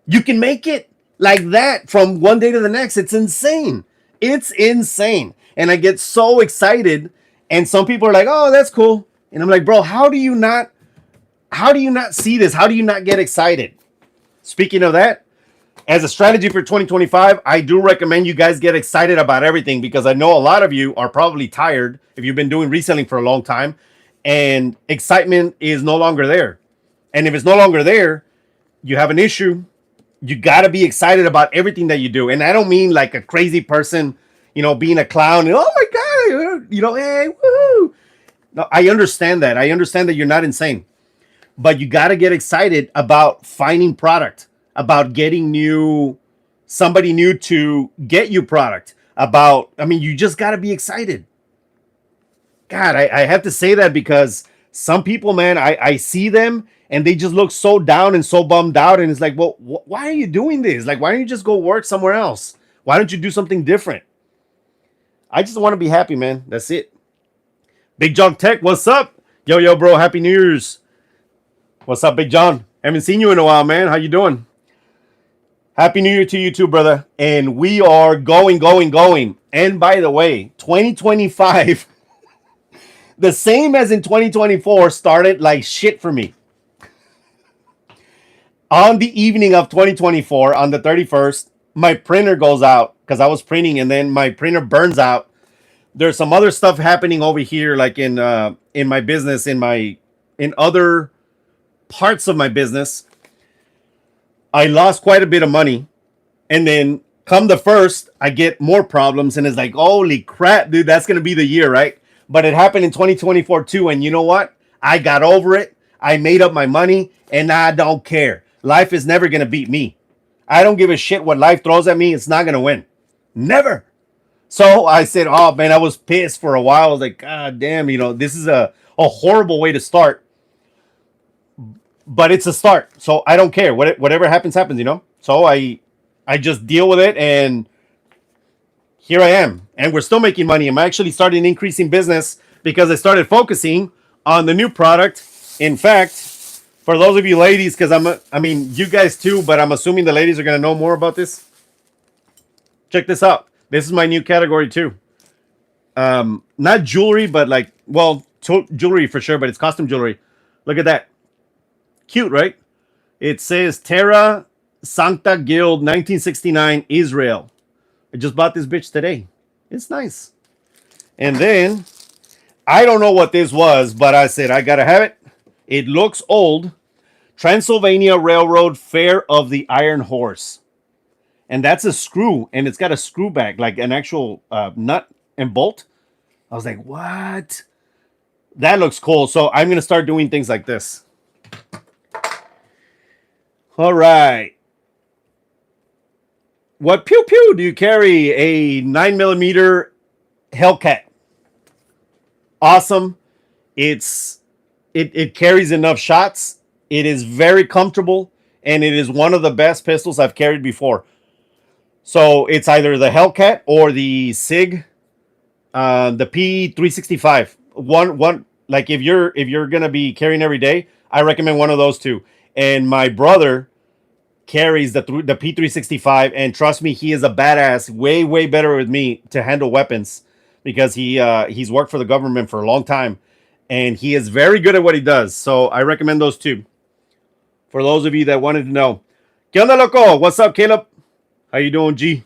you can make it like that from one day to the next. It's insane. It's insane. And I get so excited. And some people are like, oh, that's cool. And I'm like, bro, how do you not see this? How do you not get excited? Speaking of that, as a strategy for 2025, I do recommend you guys get excited about everything, because I know a lot of you are probably tired if you've been doing reselling for a long time and excitement is no longer there. And if it's no longer there, you have an issue. You got to be excited about everything that you do. And I don't mean like a crazy person, being a clown and, oh my God, hey, woohoo. No, I understand that. I understand that you're not insane. But you got to get excited about finding product, about getting somebody new to get you product, you just got to be excited. God, I have to say that because some people, man, I see them and they just look so down and so bummed out. And it's like, well, why are you doing this? Like, why don't you just go work somewhere else? Why don't you do something different? I just want to be happy, man. That's it. Big John Tech, what's up? Yo, bro, Happy New Year's. What's up, Big John? Haven't seen you in a while, man. How you doing? Happy New Year to you too, brother. And we are going. And by the way, 2025, the same as in 2024, started like shit for me. On the evening of 2024, on the 31st, my printer goes out because I was printing, and then my printer burns out. There's some other stuff happening over here, like in my business, in other parts of my business. I lost quite a bit of money, and then come the first, I get more problems, and it's like, holy crap, dude, that's gonna be the year, right? But it happened in 2024 too, and you know what? I got over it. I made up my money, and I don't care. Life is never gonna beat me. I don't give a shit what life throws at me. It's not gonna win. Never. So I said, oh man, I was pissed for a while. I was like, God damn, this is a horrible way to start. But it's a start. So I don't care. Whatever happens. So I just deal with it, and here I am. And we're still making money. I'm actually starting increasing business because I started focusing on the new product. In fact, for those of you ladies, because you guys too, but I'm assuming the ladies are going to know more about this. Check this out. This is my new category too. Not jewelry, but jewelry for sure, but it's costume jewelry. Look at that. Cute, right? It says Terra Sancta Guild 1969 Israel. I just bought this bitch today. It's nice. And then, I don't know what this was, but I said, I gotta have it. It looks old. Transylvania Railroad Fair of the Iron Horse. And that's a screw, and it's got a screw back, like an actual nut and bolt. I was like, what? That looks cool. So I'm going to start doing things like this. All right. What pew pew do you carry? A 9mm Hellcat. Awesome. It carries enough shots. It is very comfortable, and it is one of the best pistols I've carried before. So it's either the Hellcat or the SIG, the P365. One like if you're gonna be carrying every day, I recommend one of those two. And my brother carries the P365, and trust me, he is a badass. Way better with me to handle weapons because he's worked for the government for a long time, and he is very good at what he does. So I recommend those two. For those of you that wanted to know, ¿Qué onda, loco? What's up, Caleb? How you doing, G?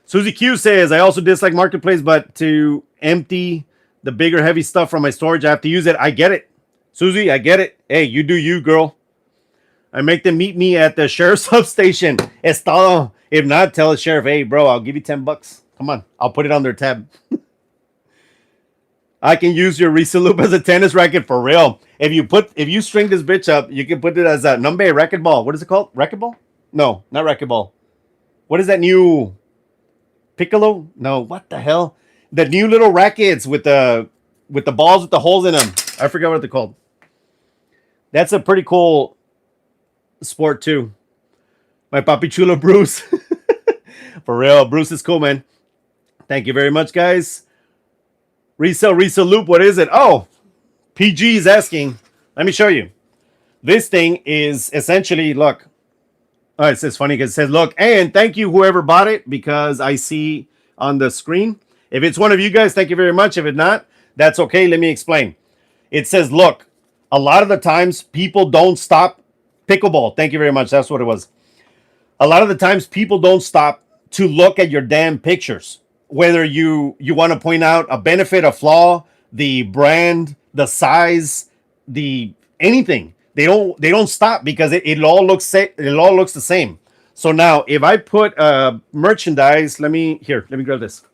Susie Q says, I also dislike Marketplace, but to empty the bigger, heavy stuff from my storage, I have to use it. I get it. Susie, I get it. Hey, you do you, girl. I make them meet me at the sheriff's substation. Es todo. If not, tell the sheriff, hey, bro, I'll give you $10. Come on. I'll put it on their tab. I can use your Reseller loop as a tennis racket for real. If you string this bitch up, you can put it as a numbe racquetball. What is it called? Racquetball? No, not racquetball. What is that new piccolo? No, what the hell? The new little rackets with the balls with the holes in them. I forgot what they're called. That's a pretty cool sport too. My papi chulo Bruce. For real, Bruce is cool, man. Thank you very much, guys. Resell loop. What is it? Oh, PG is asking. Let me show you. This thing is essentially, look. Oh, it says funny because it says, look, and thank you whoever bought it because I see on the screen. If it's one of you guys, thank you very much. If it's not, that's okay. Let me explain. It says, look, a lot of the times people don't stop pickleball. Thank you very much. That's what it was. A lot of the times people don't stop to look at your damn pictures. Whether you want to point out a benefit, a flaw, the brand, the size, the anything. They don't stop because it all looks the same. So now if I put merchandise, let me grab this.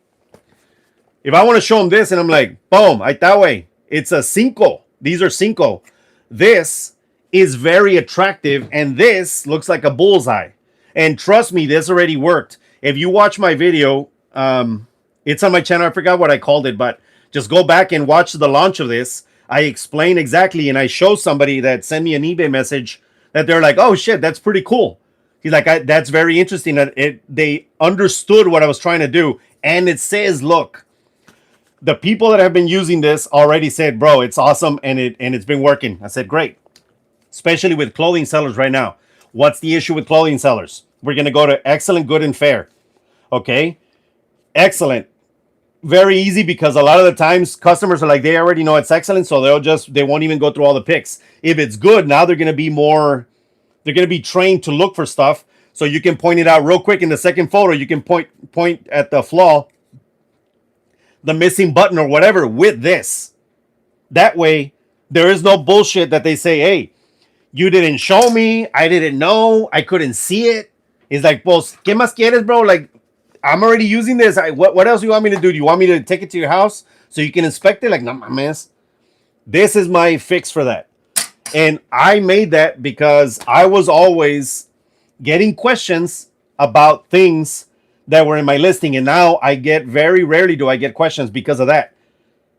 If I want to show them this and I'm like, boom, right that way. It's a cinco. These are cinco. This is very attractive and this looks like a bullseye. And trust me, this already worked. If you watch my video, it's on my channel. I forgot what I called it, but just go back and watch the launch of this. I explain exactly, and I show somebody that sent me an eBay message that they're like, "Oh shit, that's pretty cool." He's like, "That's very interesting." That they understood what I was trying to do, and it says, "Look, the people that have been using this already said, bro, it's awesome, and it's been working." I said, "Great," especially with clothing sellers right now. What's the issue with clothing sellers? We're gonna go to excellent, good, and fair. Okay, excellent. Very easy because a lot of the times customers are like, they already know it's excellent, so they won't even go through all the pics. If it's good, now they're going to be trained to look for stuff, so you can point it out real quick in the second photo. You can point at the flaw, the missing button or whatever with this. That way there is no bullshit that they say, hey, you didn't show me, I didn't know, I couldn't see it. It's like, well, ¿qué más quieres, bro? Like, I'm already using this. What else do you want me to do? Do you want me to take it to your house so you can inspect it? Like, no, my man. This is my fix for that. And I made that because I was always getting questions about things that were in my listing. And now I get very rarely do I get questions because of that.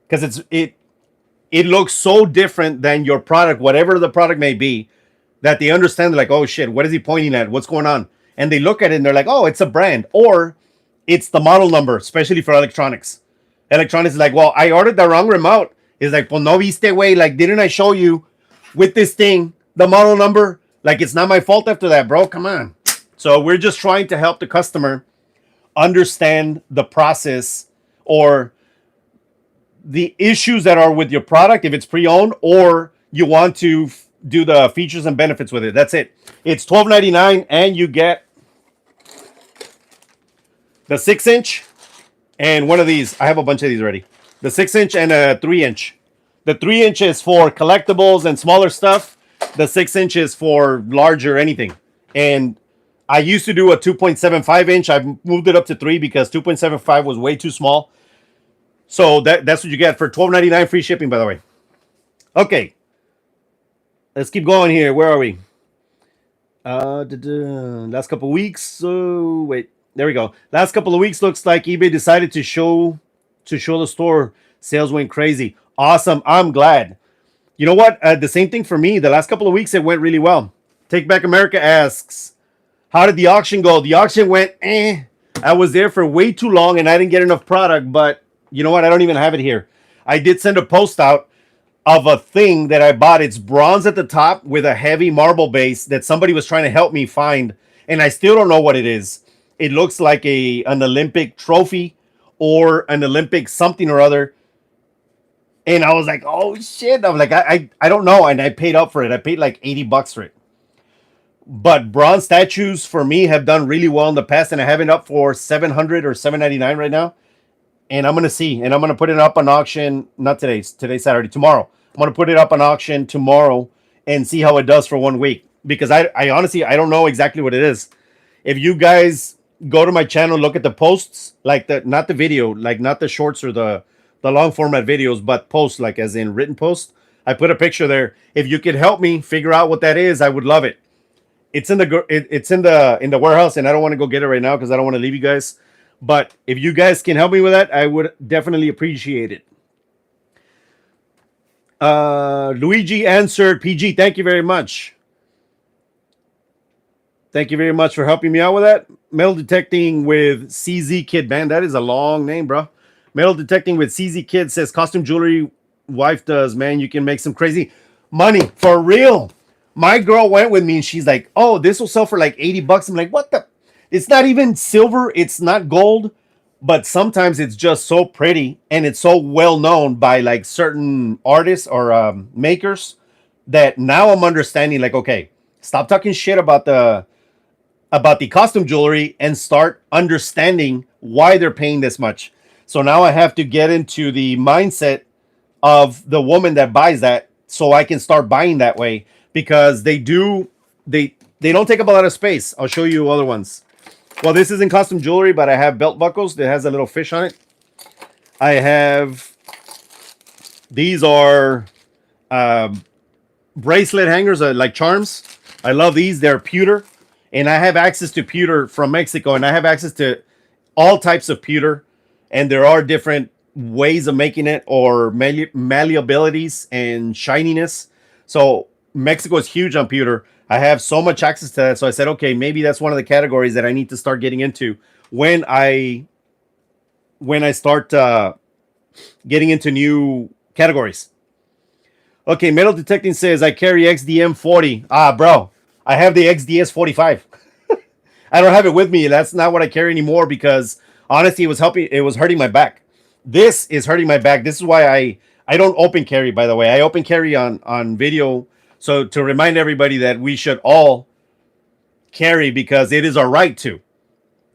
Because it looks so different than your product, whatever the product may be, that they understand, like, oh shit, what is he pointing at? What's going on? And they look at it and they're like, oh, it's a brand. Or it's the model number, especially for electronics. Electronics is like, well, I ordered the wrong remote. It's like, well, no viste way. Like, didn't I show you with this thing the model number? Like, it's not my fault after that, bro. Come on. So we're just trying to help the customer understand the process or the issues that are with your product if it's pre-owned, or you want to do the features and benefits with it. That's it. It's $12.99 and you get the 6-inch and one of these. I have a bunch of these already. The 6-inch and a 3-inch. The 3-inch is for collectibles and smaller stuff. The 6-inch is for larger anything. And I used to do a 2.75 inch. I've moved it up to 3 because 2.75 was way too small. So that's what you get for $12.99 free shipping, by the way. Okay. Let's keep going here. Where are we? Last couple weeks. So wait. There we go. Last couple of weeks looks like eBay decided to show the store. Sales went crazy. Awesome. I'm glad. You know what? The same thing for me. The last couple of weeks it went really well. Take Back America asks, how did the auction go? The auction went I was there for way too long and I didn't get enough product, but you know what? I don't even have it here. I did send a post out of a thing that I bought. It's bronze at the top with a heavy marble base that somebody was trying to help me find, and I still don't know what it is. It looks like an Olympic trophy or an Olympic something or other. And I was like, oh shit. I'm like, I don't know. And I paid up for it. I paid like $80 for it. But bronze statues for me have done really well in the past. And I have it up for $700 or $799 right now. And I'm going to see. And I'm going to put it up on auction. Not today. Today's Saturday. Tomorrow. I'm going to put it up on auction tomorrow and see how it does for 1 week. Because I honestly, I don't know exactly what it is. If you guys go to my channel, look at the posts, like not the video, like not the shorts or the the long format videos, but post, like as in written post. I put a picture there. If you could help me figure out what that is, I would love it. It's in the in the warehouse, and I don't want to go get it right now because I don't want to leave you guys. But if you guys can help me with that, I would definitely appreciate it. Luigi answered, PG, thank you very much. Thank you very much for helping me out with that. Metal detecting with CZ Kid, man. That is a long name, bro. Metal detecting with CZ Kid says costume jewelry wife does, man. You can make some crazy money for real. My girl went with me and she's like, oh, this will sell for like 80 bucks. I'm like, what the? It's not even silver. It's not gold. But sometimes it's just so pretty and it's so well known by like certain artists or makers that now I'm understanding like, okay, stop talking shit about the costume jewelry and start understanding why they're paying this much. So now I have to get into the mindset of the woman that buys that so I can start buying that way because they don't take up a lot of space. I'll show you other ones. Well, this isn't costume jewelry, but I have belt buckles that has a little fish on it. I have these are bracelet hangers, like charms. I love these. They're pewter. And I have access to pewter from Mexico, and I have access to all types of pewter, and there are different ways of making it or malleabilities and shininess. So Mexico is huge on pewter. I have so much access to that, so I said, okay, maybe that's one of the categories that I need to start getting into when I start getting into new categories. Okay, metal detecting says I carry XDM 40. Ah, bro, I have the XDS 45. I don't have it with me. That's not what I carry anymore because honestly, it was hurting my back. This is hurting my back. This is why I don't open carry, by the way. I open carry on video. So to remind everybody that we should all carry because it is our right to.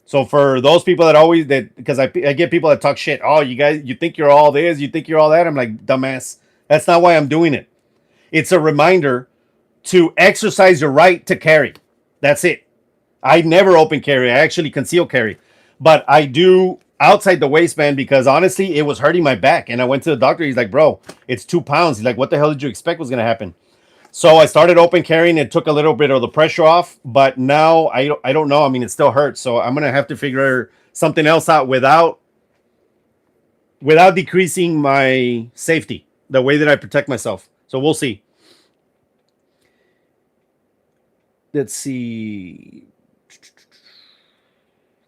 So for those people that always that because I get people that talk shit. Oh, you guys, you think you're all this, you think you're all that. I'm like, dumbass. That's not why I'm doing it. It's a reminder to exercise your right to carry. That's it. I never open carry. I actually conceal carry. But I do outside the waistband because honestly, it was hurting my back. And I went to the doctor. He's like, bro, it's 2 pounds. He's like, what the hell did you expect was going to happen? So I started open carrying. It took a little bit of the pressure off. But now I don't know. I mean, it still hurts. So I'm going to have to figure something else out without decreasing my safety, the way that I protect myself. So we'll see. Let's see.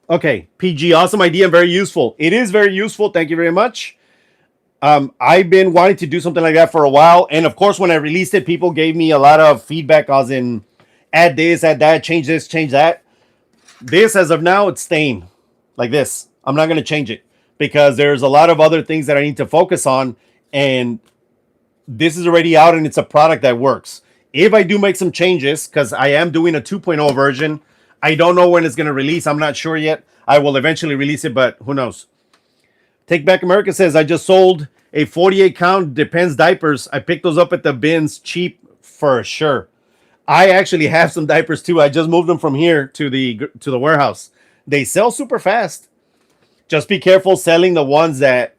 Okay, PG, awesome idea and very useful. It is very useful. Thank you very much. I've been wanting to do something like that for a while. And of course, when I released it, people gave me a lot of feedback as in add this, add that, change this, change that. This, as of now, it's staying like this. I'm not going to change it because there's a lot of other things that I need to focus on. And this is already out and it's a product that works. If I do make some changes, because I am doing a 2.0 version, I don't know when it's going to release. I'm not sure yet. I will eventually release it, but who knows? Take Back America says, I just sold a 48 count Depends diapers. I picked those up at the bins cheap for sure. I actually have some diapers too. I just moved them from here to the warehouse. They sell super fast. Just be careful selling the ones that,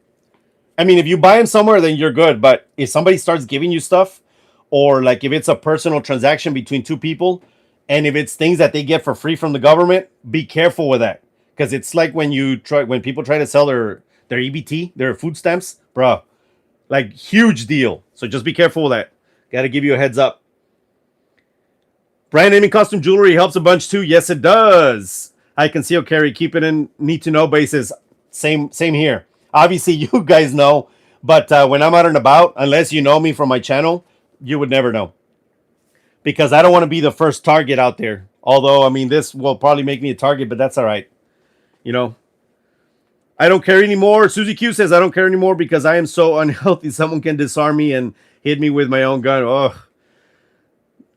I mean, if you buy them somewhere, then you're good. But if somebody starts giving you stuff, or like if it's a personal transaction between two people, and if it's things that they get for free from the government, be careful with that. Because it's like when people try to sell their EBT, their food stamps, bro, like huge deal. So just be careful with that. Got to give you a heads up. Brand naming custom jewelry helps a bunch too. Yes, it does. I conceal carry, keep it in need to know basis. Same here. Obviously, you guys know, but when I'm out and about, unless you know me from my channel, you would never know. Because I don't want to be the first target out there. Although, I mean, this will probably make me a target, but that's all right. You know, I don't care anymore. Susie Q says, I don't care anymore because I am so unhealthy. Someone can disarm me and hit me with my own gun. Oh,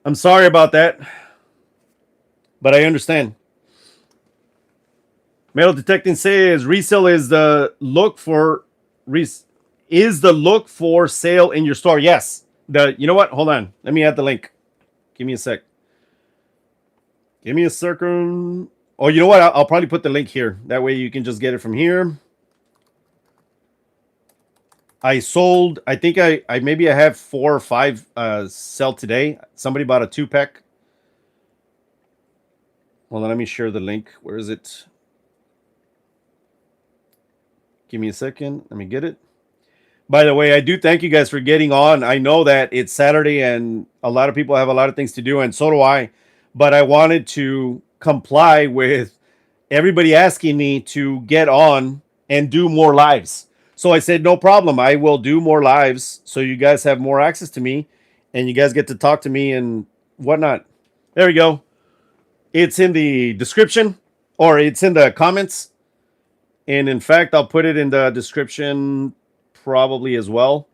I'm sorry about that. But I understand. Metal detecting says, resale is the look for sale in your store. Yes. You know what? Hold on. Let me add the link. Give me a sec. Give me a second. Oh, you know what? I'll probably put the link here. That way you can just get it from here. I sold. I think I maybe I have 4 or 5 sell today. Somebody bought a 2-pack. Well, let me share the link. Where is it? Give me a second. Let me get it. By the way, I do thank you guys for getting on. I know that it's Saturday and a lot of people have a lot of things to do, and so do I. But I wanted to comply with everybody asking me to get on and do more lives. So I said, no problem. I will do more lives so you guys have more access to me and you guys get to talk to me and whatnot. There we go. It's in the description or it's in the comments. And in fact, I'll put it in the description probably as well.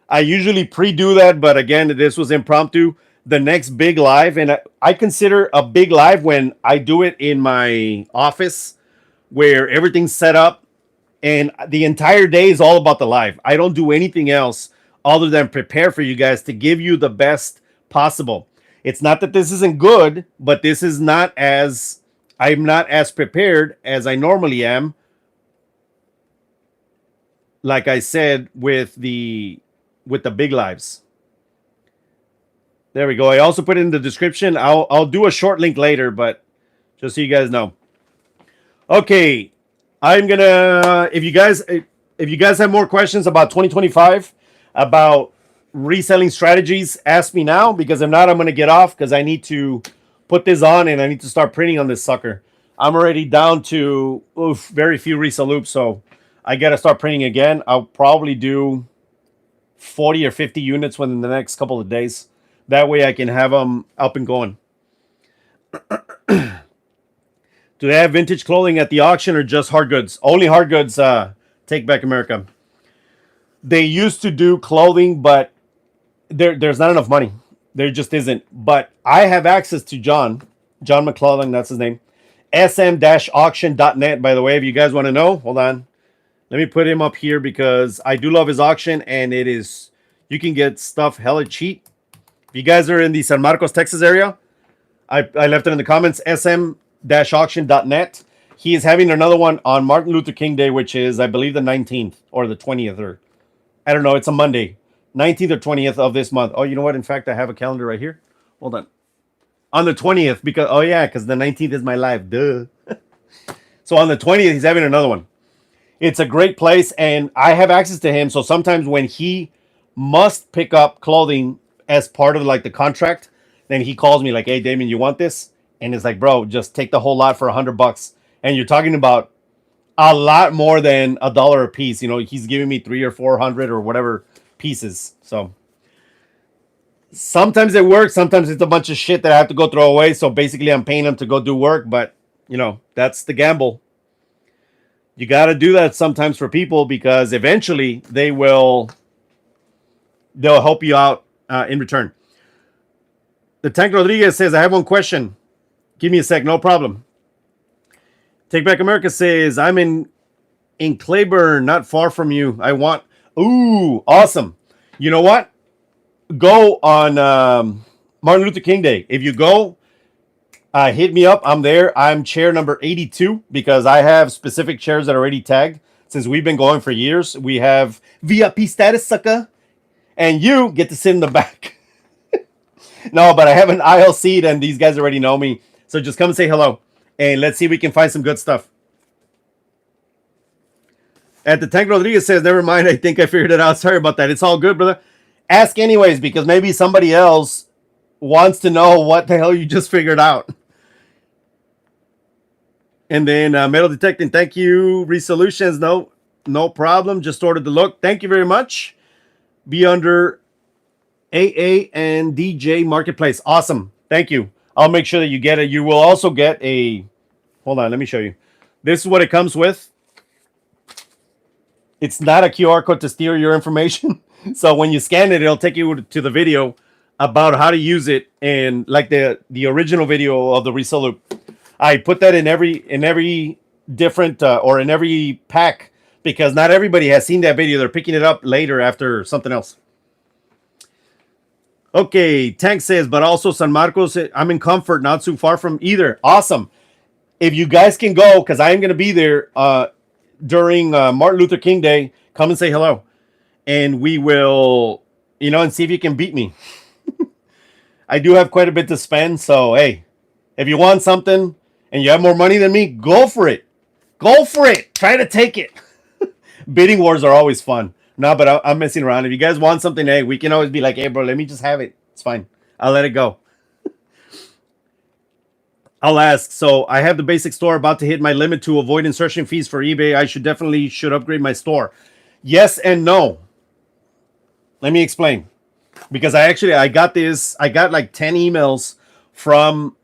I usually pre-do that, but again, this was impromptu. The next big live, and I consider a big live when I do it in my office where everything's set up and the entire day is all about the live. I don't do anything else other than prepare for you guys to give you the best possible. It's not that this isn't good, but this is not as I'm not as prepared as I normally am. Like I said with the big lives. There we go. I also put it in the description. I'll do a short link later, but just so you guys know. Okay, I'm gonna if you guys have more questions about 2025, about reselling strategies, ask me now, because if not, I'm gonna get off because I need to put this on and I need to start printing on this sucker. I'm already down to very few resell loops, so I gotta start printing again. I'll probably do 40 or 50 units within the next couple of days. That way I can have them up and going. Do they have vintage clothing at the auction or just hard goods? Only hard goods, Take Back America. They used to do clothing, but there's not enough money. There just isn't. But I have access to John McClellan, that's his name. sm-auction.net, by the way, if you guys want to know. Hold on. Let me put him up here because I do love his auction, and it is, you can get stuff hella cheap. If you guys are in the San Marcos, Texas area, I left it in the comments, sm-auction.net. He is having another one on Martin Luther King Day, which is, I believe, the 19th or the 20th, or I don't know. It's a Monday, 19th or 20th of this month. Oh, you know what? In fact, I have a calendar right here. Hold on. On the 20th, because, oh yeah, because the 19th is my live. Duh. So on the 20th, he's having another one. It's a great place, and I have access to him. So sometimes when he must pick up clothing as part of like the contract, then he calls me like, "Hey, Damien, you want this?" And it's like, "Bro, just take the whole lot for $100." And you're talking about a lot more than $1 a piece. You know, he's giving me 300 or 400 or whatever pieces. So sometimes it works. Sometimes it's a bunch of shit that I have to go throw away. So basically, I'm paying him to go do work. But you know, that's the gamble. You got to do that sometimes for people because eventually they'll help you out in return. The Tank Rodriguez says, I have one question. Give me a sec. No problem. Take Back America says, I'm in Claiborne, not far from you. I want. Ooh, awesome. You know what? Go on Martin Luther King Day. If you go, hit me up. I'm there. I'm chair number 82 because I have specific chairs that are already tagged. Since we've been going for years, we have VIP status, sucker. And you get to sit in the back. No, but I have an aisle seat and these guys already know me. So just come and say hello. And let's see if we can find some good stuff. At the Tank Rodriguez says, never mind. I think I figured it out. Sorry about that. It's all good, brother. Ask anyways, because maybe somebody else wants to know what the hell you just figured out. And then metal detecting. Thank you. Resolutions. No problem. Just ordered the look. Thank you very much. Be under AA and DJ Marketplace. Awesome. Thank you. I'll make sure that you get it. You will also get a... Hold on. Let me show you. This is what it comes with. It's not a QR code to steal your information. So when you scan it, it'll take you to the video about how to use it. And like the original video of the Reseller, I put that in every different or in every pack because not everybody has seen that video. They're picking it up later after something else. Okay, Tank says, but also San Marcos, I'm in Comfort, not too far from either. Awesome. If you guys can go, because I am going to be there during Martin Luther King Day, come and say hello. and we will, and see if you can beat me. I do have quite a bit to spend, so hey, if you want something and you have more money than me, go for it. Go for it. Try to take it. Bidding wars are always fun. No, but I'm messing around. If you guys want something, hey, we can always be like, hey, bro, let me just have it. It's fine. I'll let it go. I'll ask. So I have the basic store about to hit my limit to avoid insertion fees for eBay. I should upgrade my store. Yes and no. Let me explain. Because I got like 10 emails from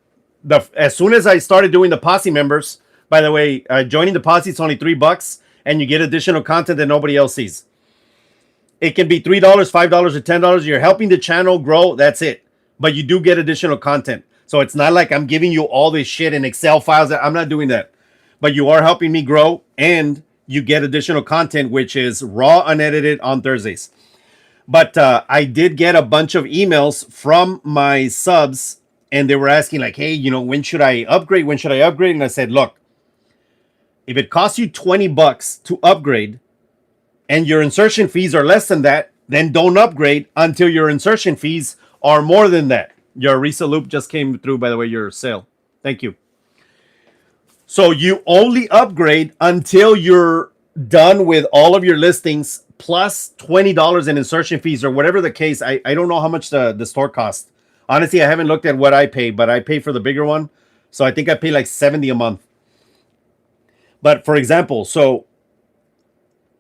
as soon as I started doing the Posse members. By the way, joining the Posse is only $3 and you get additional content that nobody else sees. It can be $3, $5, or $10. You're helping the channel grow. That's it. But you do get additional content. So it's not like I'm giving you all this shit in Excel files. I'm not doing that. But you are helping me grow, and you get additional content, which is raw, unedited on Thursdays. But I did get a bunch of emails from my subs, and they were asking like, hey, when should I upgrade? When should I upgrade? And I said, look, if it costs you $20 to upgrade and your insertion fees are less than that, then don't upgrade until your insertion fees are more than that. Your Reseller loop just came through, by the way, your sale. Thank you. So you only upgrade until you're done with all of your listings plus $20 in insertion fees or whatever the case. I don't know how much the store costs. Honestly, I haven't looked at what I pay, but I pay for the bigger one. So I think I pay like $70 a month. But for example, so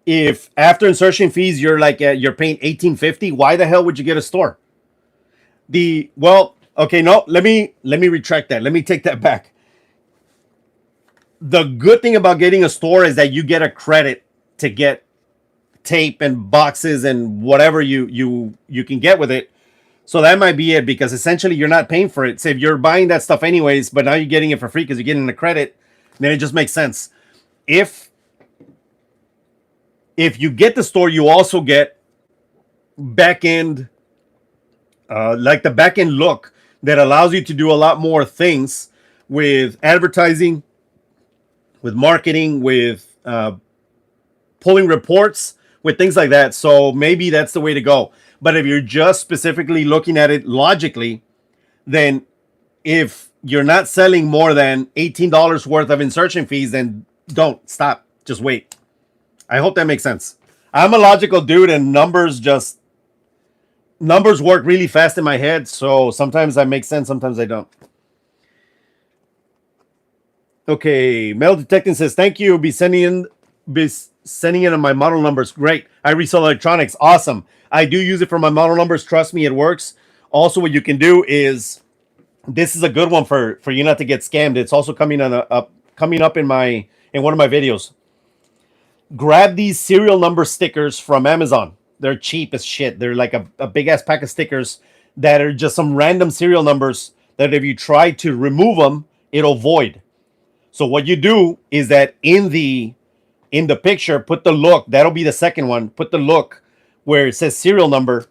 if after insertion fees you're paying $18.50, why the hell would you get a store? Okay, no, let me retract that. Let me take that back. The good thing about getting a store is that you get a credit to get tape and boxes and whatever you can get with it. So that might be it, because essentially you're not paying for it. So if you're buying that stuff anyways, but now you're getting it for free because you're getting the credit, then it just makes sense. If you get the store, you also get back end, like the back end look that allows you to do a lot more things with advertising, with marketing, with pulling reports, with things like that. So maybe that's the way to go. But if you're just specifically looking at it logically, then if you're not selling more than $18 worth of insertion fees, then don't stop. Just wait. I hope that makes sense. I'm a logical dude, and numbers work really fast in my head. So sometimes I make sense, sometimes I don't. Okay, Metal Detecting says, thank you. Be sending in on my model numbers. Great. I resell electronics. Awesome. I do use it for my model numbers. Trust me, it works. Also, what you can do is, this is a good one for you not to get scammed. It's also coming up in one of my videos. Grab these serial number stickers from Amazon. They're cheap as shit. They're like a big ass pack of stickers that are just some random serial numbers that if you try to remove them, it'll void. So what you do is that in the picture, put the look. That'll be the second one. Put the look where it says serial number.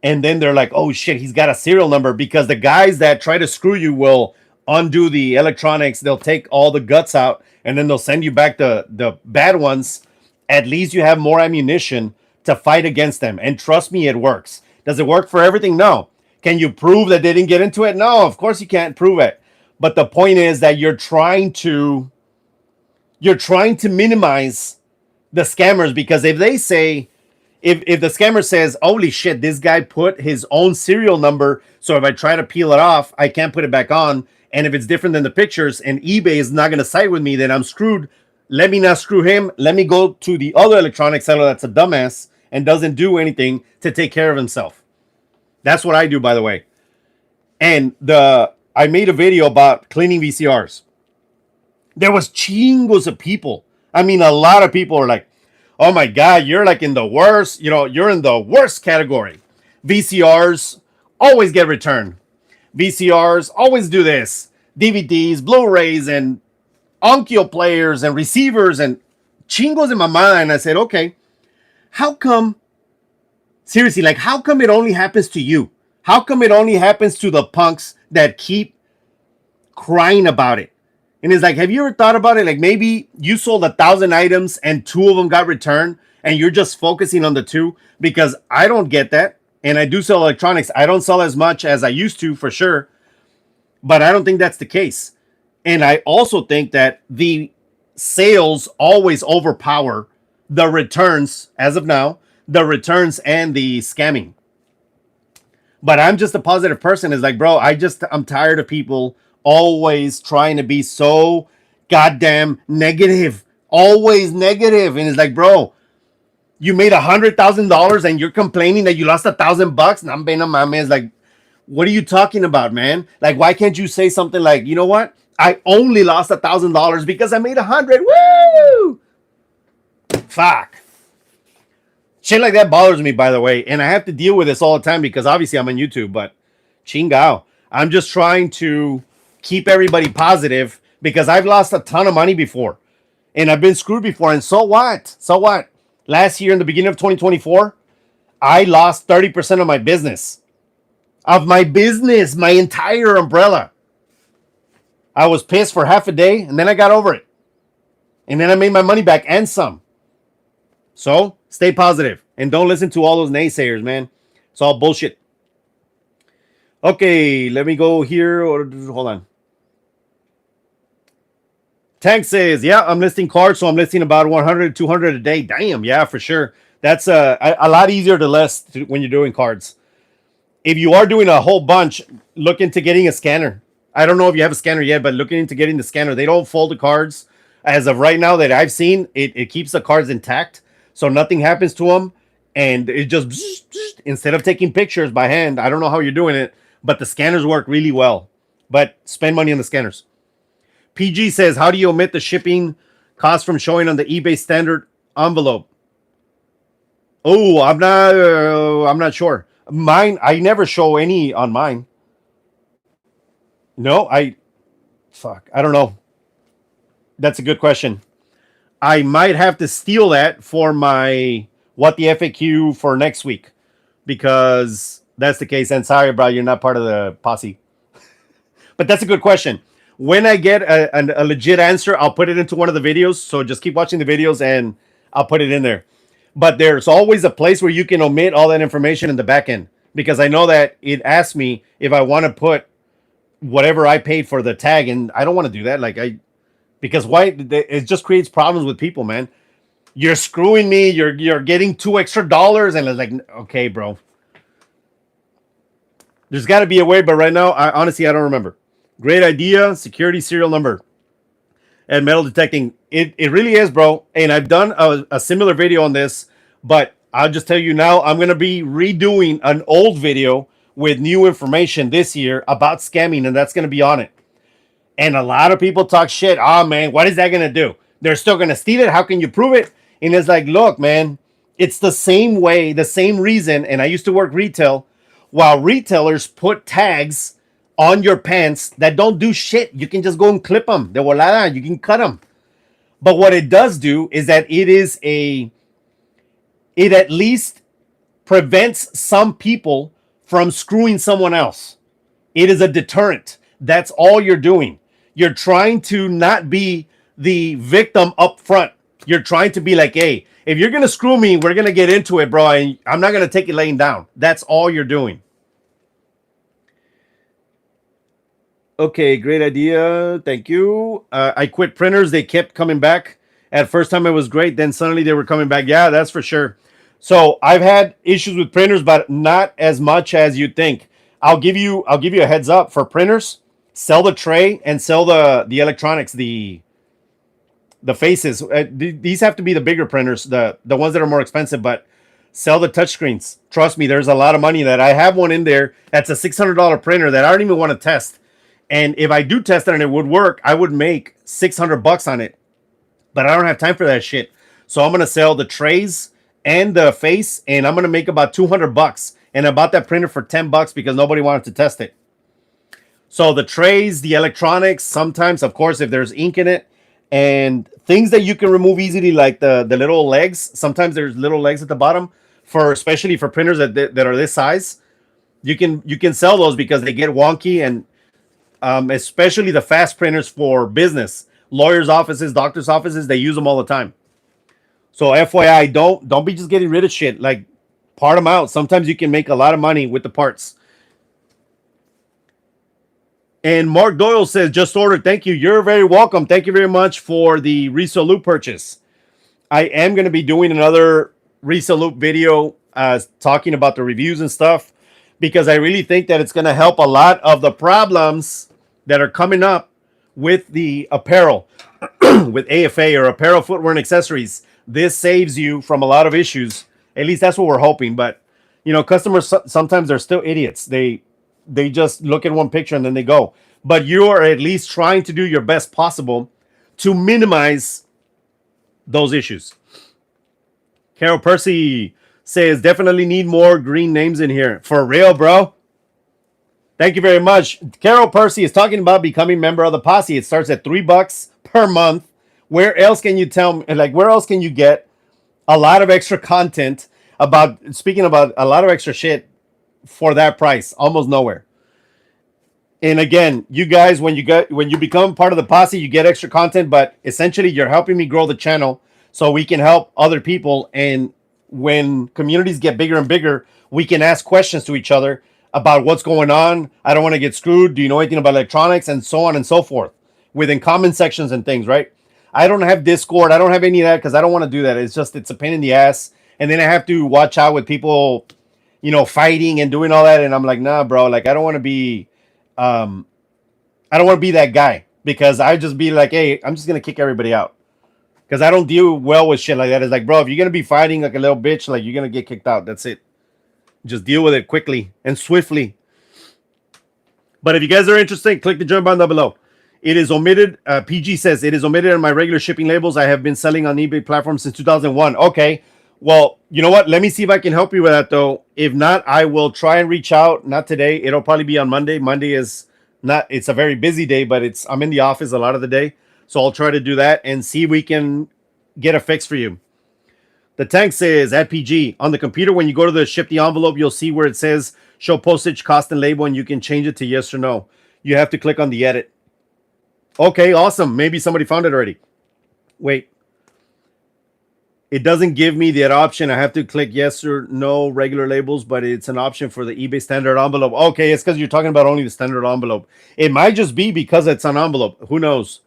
And then they're like, oh shit, he's got a serial number, because the guys that try to screw you will undo the electronics. They'll take all the guts out, and then they'll send you back the bad ones. At least you have more ammunition to fight against them. And trust me, it works. Does it work for everything? No. Can you prove that they didn't get into it? No, of course you can't prove it. But the point is that you're trying to minimize the scammers, because if they say, if the scammer says, holy shit, this guy put his own serial number, so if I try to peel it off, I can't put it back on. And if it's different than the pictures and eBay is not going to side with me, then I'm screwed. Let me not screw him. Let me go to the other electronic seller that's a dumbass and doesn't do anything to take care of himself. That's what I do, by the way. And I made a video about cleaning VCRs. There was chingos of people. I mean, a lot of people are like, oh my God, you're like in the worst, you're in the worst category. VCRs always get returned. VCRs always do this. DVDs, Blu-rays, and Onkyo players and receivers and chingos in my mind. I said, okay, how come, seriously, like how come it only happens to you? How come it only happens to the punks that keep crying about it? And it's like, have you ever thought about it? Like maybe you sold 1,000 items and 2 of them got returned. and you're just focusing on the two, because I don't get that. And I do sell electronics. I don't sell as much as I used to, for sure, but I don't think that's the case. And I also think that the sales always overpower the returns as of now, the returns and the scamming. But I'm just a positive person. It's like, bro, I'm tired of people always trying to be so goddamn negative, always negative. And it's like, bro, you made $100,000 and you're complaining that you lost $1,000. And I'm being a man. It's like, what are you talking about, man? Like, why can't you say something like, you know what? I only lost $1,000 because I made 100. Woo! Fuck. Shit like that bothers me, by the way. And I have to deal with this all the time because obviously I'm on YouTube, but chingao. I'm just trying to keep everybody positive because I've lost a ton of money before and I've been screwed before. And so what? So what? Last year in the beginning of 2024, I lost 30% of my business. My entire umbrella. I was pissed for half a day and then I got over it. And then I made my money back and some. So stay positive and don't listen to all those naysayers, man. It's all bullshit. Okay, let me go here. Hold on. Tank says, yeah, I'm listing cards, so I'm listing about 100, 200 a day. Damn, yeah, for sure. That's a lot easier to list when you're doing cards. If you are doing a whole bunch, look into getting a scanner. I don't know if you have a scanner yet, but looking into getting the scanner. They don't fold the cards. As of right now that I've seen, it keeps the cards intact. So nothing happens to them. And it just, instead of taking pictures by hand, I don't know how you're doing it, but the scanners work really well. But spend money on the scanners. PG says, how do you omit the shipping cost from showing on the eBay standard envelope? Oh, I'm not sure. Mine, I never show any on mine. No, I don't know. That's a good question. I might have to steal that for my what the FAQ for next week, because that's the case. And sorry, bro, you're not part of the posse. But that's a good question. When I get a legit answer, I'll put it into one of the videos. So just keep watching the videos and I'll put it in there. But there's always a place where you can omit all that information in the back end, because I know that it asked me if I want to put whatever I paid for the tag, and I don't want to do that. Because why? It just creates problems with people, man. You're screwing me. You're getting $2 extra, and it's like, okay, bro. There's got to be a way, but right now, honestly, I don't remember. Great idea. Security serial number and metal detecting. It really is, bro. And I've done a similar video on this, but I'll just tell you now, I'm going to be redoing an old video with new information this year about scamming, and that's going to be on it. And a lot of people talk shit. Oh, man, what is that going to do? They're still going to steal it. How can you prove it? And it's like, look, man, it's the same way, the same reason. And I used to work retail. While retailers put tags on your pants that don't do shit, you can just go and clip them. De volada, you can cut them. But what it does do is that it at least prevents some people from screwing someone else. It is a deterrent. That's all you're doing. You're trying to not be the victim up front. You're trying to be like, hey, if you're going to screw me, we're going to get into it, bro. And I'm not going to take it laying down. That's all you're doing. Okay, great idea. Thank you. I quit printers. They kept coming back. At first time it was great. Then suddenly they were coming back. Yeah, that's for sure. So I've had issues with printers, but not as much as you'd think. I'll give you a heads up for printers. Sell the tray and sell the electronics, the faces. These have to be the bigger printers, the ones that are more expensive, but sell the touchscreens. Trust me, there's a lot of money that I have one in there. That's a $600 printer that I don't even want to test. And if I do test it and it would work, I would make $600 on it. But I don't have time for that shit. So I'm going to sell the trays and the face, and I'm going to make about $200. And I bought that printer for $10 because nobody wanted to test it. So the trays, the electronics, sometimes, of course, if there's ink in it, and things that you can remove easily, like the little legs. Sometimes there's little legs at the bottom, especially for printers that are this size. You can sell those because they get wonky, and especially the fast printers for business, lawyers' offices, doctors' offices, they use them all the time. So FYI, don't be just getting rid of shit. Like, part them out. Sometimes you can make a lot of money with the parts. And Mark Doyle says, just ordered. Thank you. You're very welcome. Thank you very much for the Reseller purchase. I am going to be doing another Reseller video talking about the reviews and stuff, because I really think that it's going to help a lot of the problems that are coming up with the apparel, with AFA or apparel, footwear, and accessories. This saves you from a lot of issues. At least that's what we're hoping. But, you know, customers, sometimes they're still idiots. They just look at one picture and then they go. But you are at least trying to do your best possible to minimize those issues. Carol Percy says, definitely need more green names in here. For real, bro. Thank you very much. Carol Percy is talking about becoming a member of the Posse. It starts at $3 per month. Where else can you tell me, like, where else can you get a lot of extra content about, speaking about a lot of extra shit for that price? Almost nowhere. And again, you guys, when you become part of the Posse, you get extra content, but essentially you're helping me grow the channel so we can help other people. And when communities get bigger and bigger, we can ask questions to each other about what's going on. I don't want to get screwed. Do you know anything about electronics? And so on and so forth within comment sections and things, right? I don't have Discord. I don't have any of that because I don't want to do that. It's a pain in the ass. And then I have to watch out with people, you know, fighting and doing all that. And I'm like, nah, bro, like, I don't want to be that guy, because I just be like, hey, I'm just going to kick everybody out. Because I don't deal well with shit like that. It's like, bro, if you're going to be fighting like a little bitch, like, you're going to get kicked out. That's it. Just deal with it quickly and swiftly. But if you guys are interested, click the join button down below. It is omitted. PG says, it is omitted on my regular shipping labels. I have been selling on eBay platform since 2001. Okay. Well, you know what? Let me see if I can help you with that, though. If not, I will try and reach out. Not today. It'll probably be on Monday. Monday is not, it's a very busy day, but I'm in the office a lot of the day. So I'll try to do that and see if we can get a fix for you. The tank says, at PG, on the computer, when you go to the ship the envelope, you'll see where it says show postage, cost, and label, and you can change it to yes or no. You have to click on the edit. Okay, awesome. Maybe somebody found it already. Wait. It doesn't give me that option. I have to click yes or no regular labels, but it's an option for the eBay standard envelope. Okay, it's because you're talking about only the standard envelope. It might just be because it's an envelope. Who knows?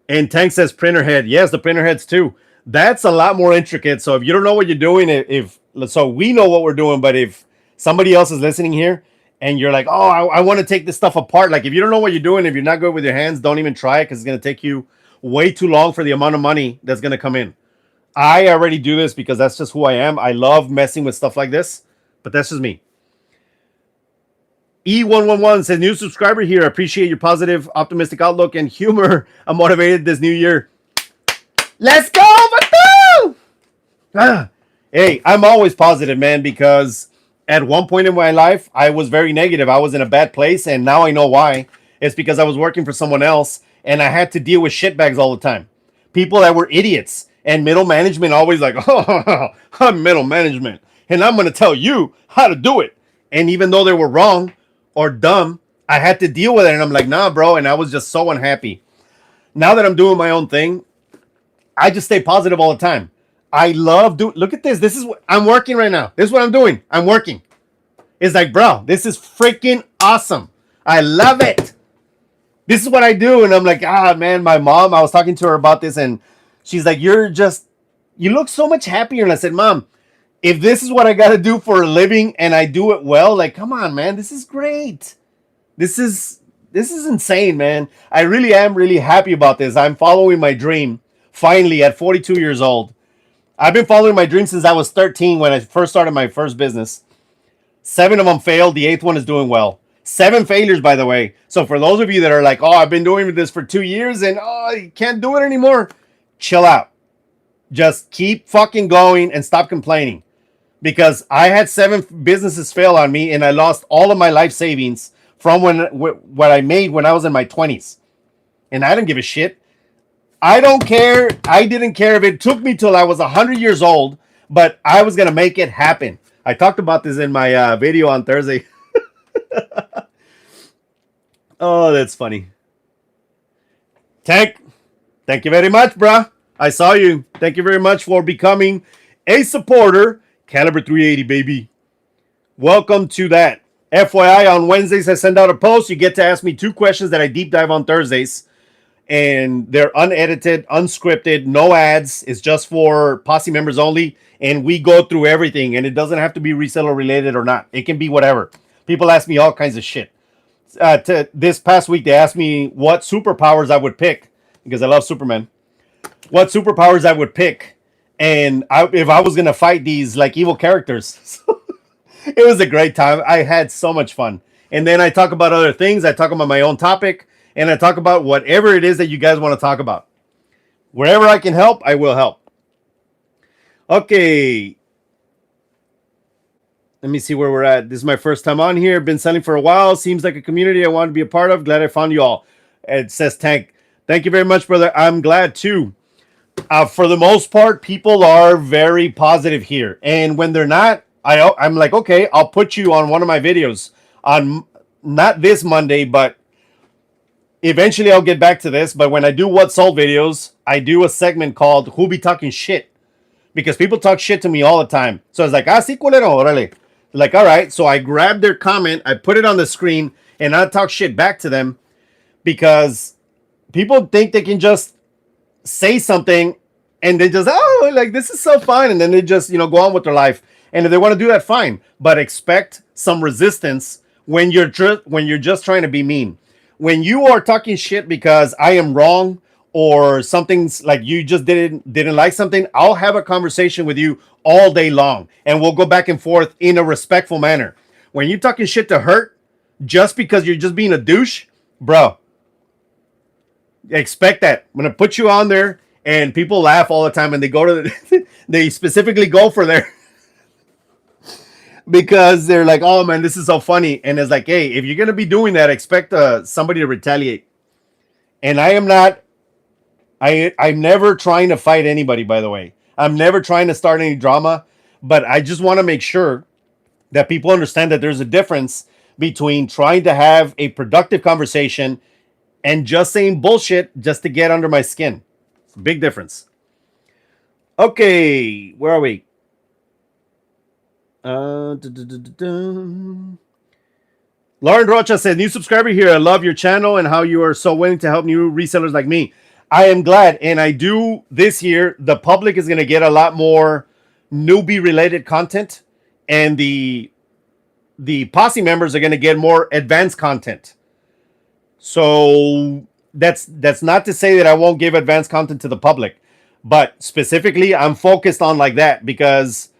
And Tank says printer head. Yes, the printer heads too. That's a lot more intricate. So if you don't know what you're doing, so we know what we're doing, but if somebody else is listening here and you're like, oh, I want to take this stuff apart. Like, if you don't know what you're doing, if you're not good with your hands, don't even try it, because it's going to take you way too long for the amount of money that's going to come in. I already do this because that's just who I am. I love messing with stuff like this, but that's just me. E111 says, new subscriber here. Appreciate your positive, optimistic outlook and humor. I'm motivated this new year. Let's go, Batu! Hey, I'm always positive, man, because at one point in my life, I was very negative. I was in a bad place, and now I know why. It's because I was working for someone else, and I had to deal with shitbags all the time. People that were idiots, and middle management always like, oh, I'm middle management, and I'm going to tell you how to do it. And even though they were wrong or dumb, I had to deal with it, and I'm like, nah, bro, and I was just so unhappy. Now that I'm doing my own thing, I just stay positive all the time. I love doing, look at this. This is what I'm working right now. This is what I'm doing. I'm working. It's like, bro, this is freaking awesome. I love it. This is what I do. And I'm like, man, my mom, I was talking to her about this, and she's like, you look so much happier. And I said, Mom, if this is what I got to do for a living and I do it well, like, come on, man, this is great. This is insane, man. I really am really happy about this. I'm following my dream. Finally, at 42 years old. I've been following my dream since I was 13 when I first started my first business. 7 of them failed. The 8th one is doing well. 7 failures, by the way. So for those of you that are like, oh, I've been doing this for 2 years and you can't do it anymore, chill out. Just keep fucking going and stop complaining. Because I had 7 businesses fail on me, and I lost all of my life savings from what I made when I was in my 20s. And I didn't give a shit. I don't care. I didn't care if it took me till I was 100 years old, but I was going to make it happen. I talked about this in my video on Thursday. Oh, that's funny. Tank, thank you very much, bruh. I saw you. Thank you very much for becoming a supporter. Caliber 380, baby. Welcome to that. FYI, on Wednesdays, I send out a post. You get to ask me 2 questions that I deep dive on Thursdays. And they're unedited, unscripted, no ads. It's just for Posse members only. And we go through everything. And it doesn't have to be reseller related or not. It can be whatever. People ask me all kinds of shit. This past week, they asked me what superpowers I would pick because I love Superman. What superpowers I would pick, and if I was gonna fight these like evil characters. So it was a great time. I had so much fun, and then I talk about other things. I talk about my own topic, and I talk about whatever it is that you guys want to talk about. Wherever I can help, I will help. Okay. Let me see where we're at. This is my first time on here. Been selling for a while. Seems like a community I want to be a part of. Glad I found you all. It says Tank. Thank you very much, brother. I'm glad too. For the most part, people are very positive here. And when they're not, I'm like, okay, I'll put you on one of my videos on not this Monday, but eventually I'll get back to this. But when I do what sold videos, I do a segment called Who Be Talking Shit, because people talk shit to me all the time. So it's like, sí, culero, órale. Like, all right. So I grab their comment, I put it on the screen, and I talk shit back to them because people think they can just say something and they just, oh, like, this is so fun. And then they just, go on with their life. And if they want to do that, fine. But expect some resistance when you're just trying to be mean. When you are talking shit because I am wrong, or something's like you just didn't like something, I'll have a conversation with you all day long, and we'll go back and forth in a respectful manner. When you're talking shit to hurt just because you're just being a douche, bro, expect that. I'm gonna put you on there, and people laugh all the time, and they go to they specifically go for there because they're like, oh man, this is so funny. And it's like, hey, if you're gonna be doing that, expect somebody to retaliate. And I'm never trying to fight anybody, by the way. I'm never trying to start any drama, but I just want to make sure that people understand that there's a difference between trying to have a productive conversation and just saying bullshit just to get under my skin. It's a big difference. Okay, where are we? Lauren Rocha said, new subscriber here. I love your channel and how you are so willing to help new resellers like me. I am glad, and I do this year. The public is going to get a lot more newbie related content, and the Posse members are going to get more advanced content. So that's not to say that I won't give advanced content to the public, but specifically I'm focused on like that because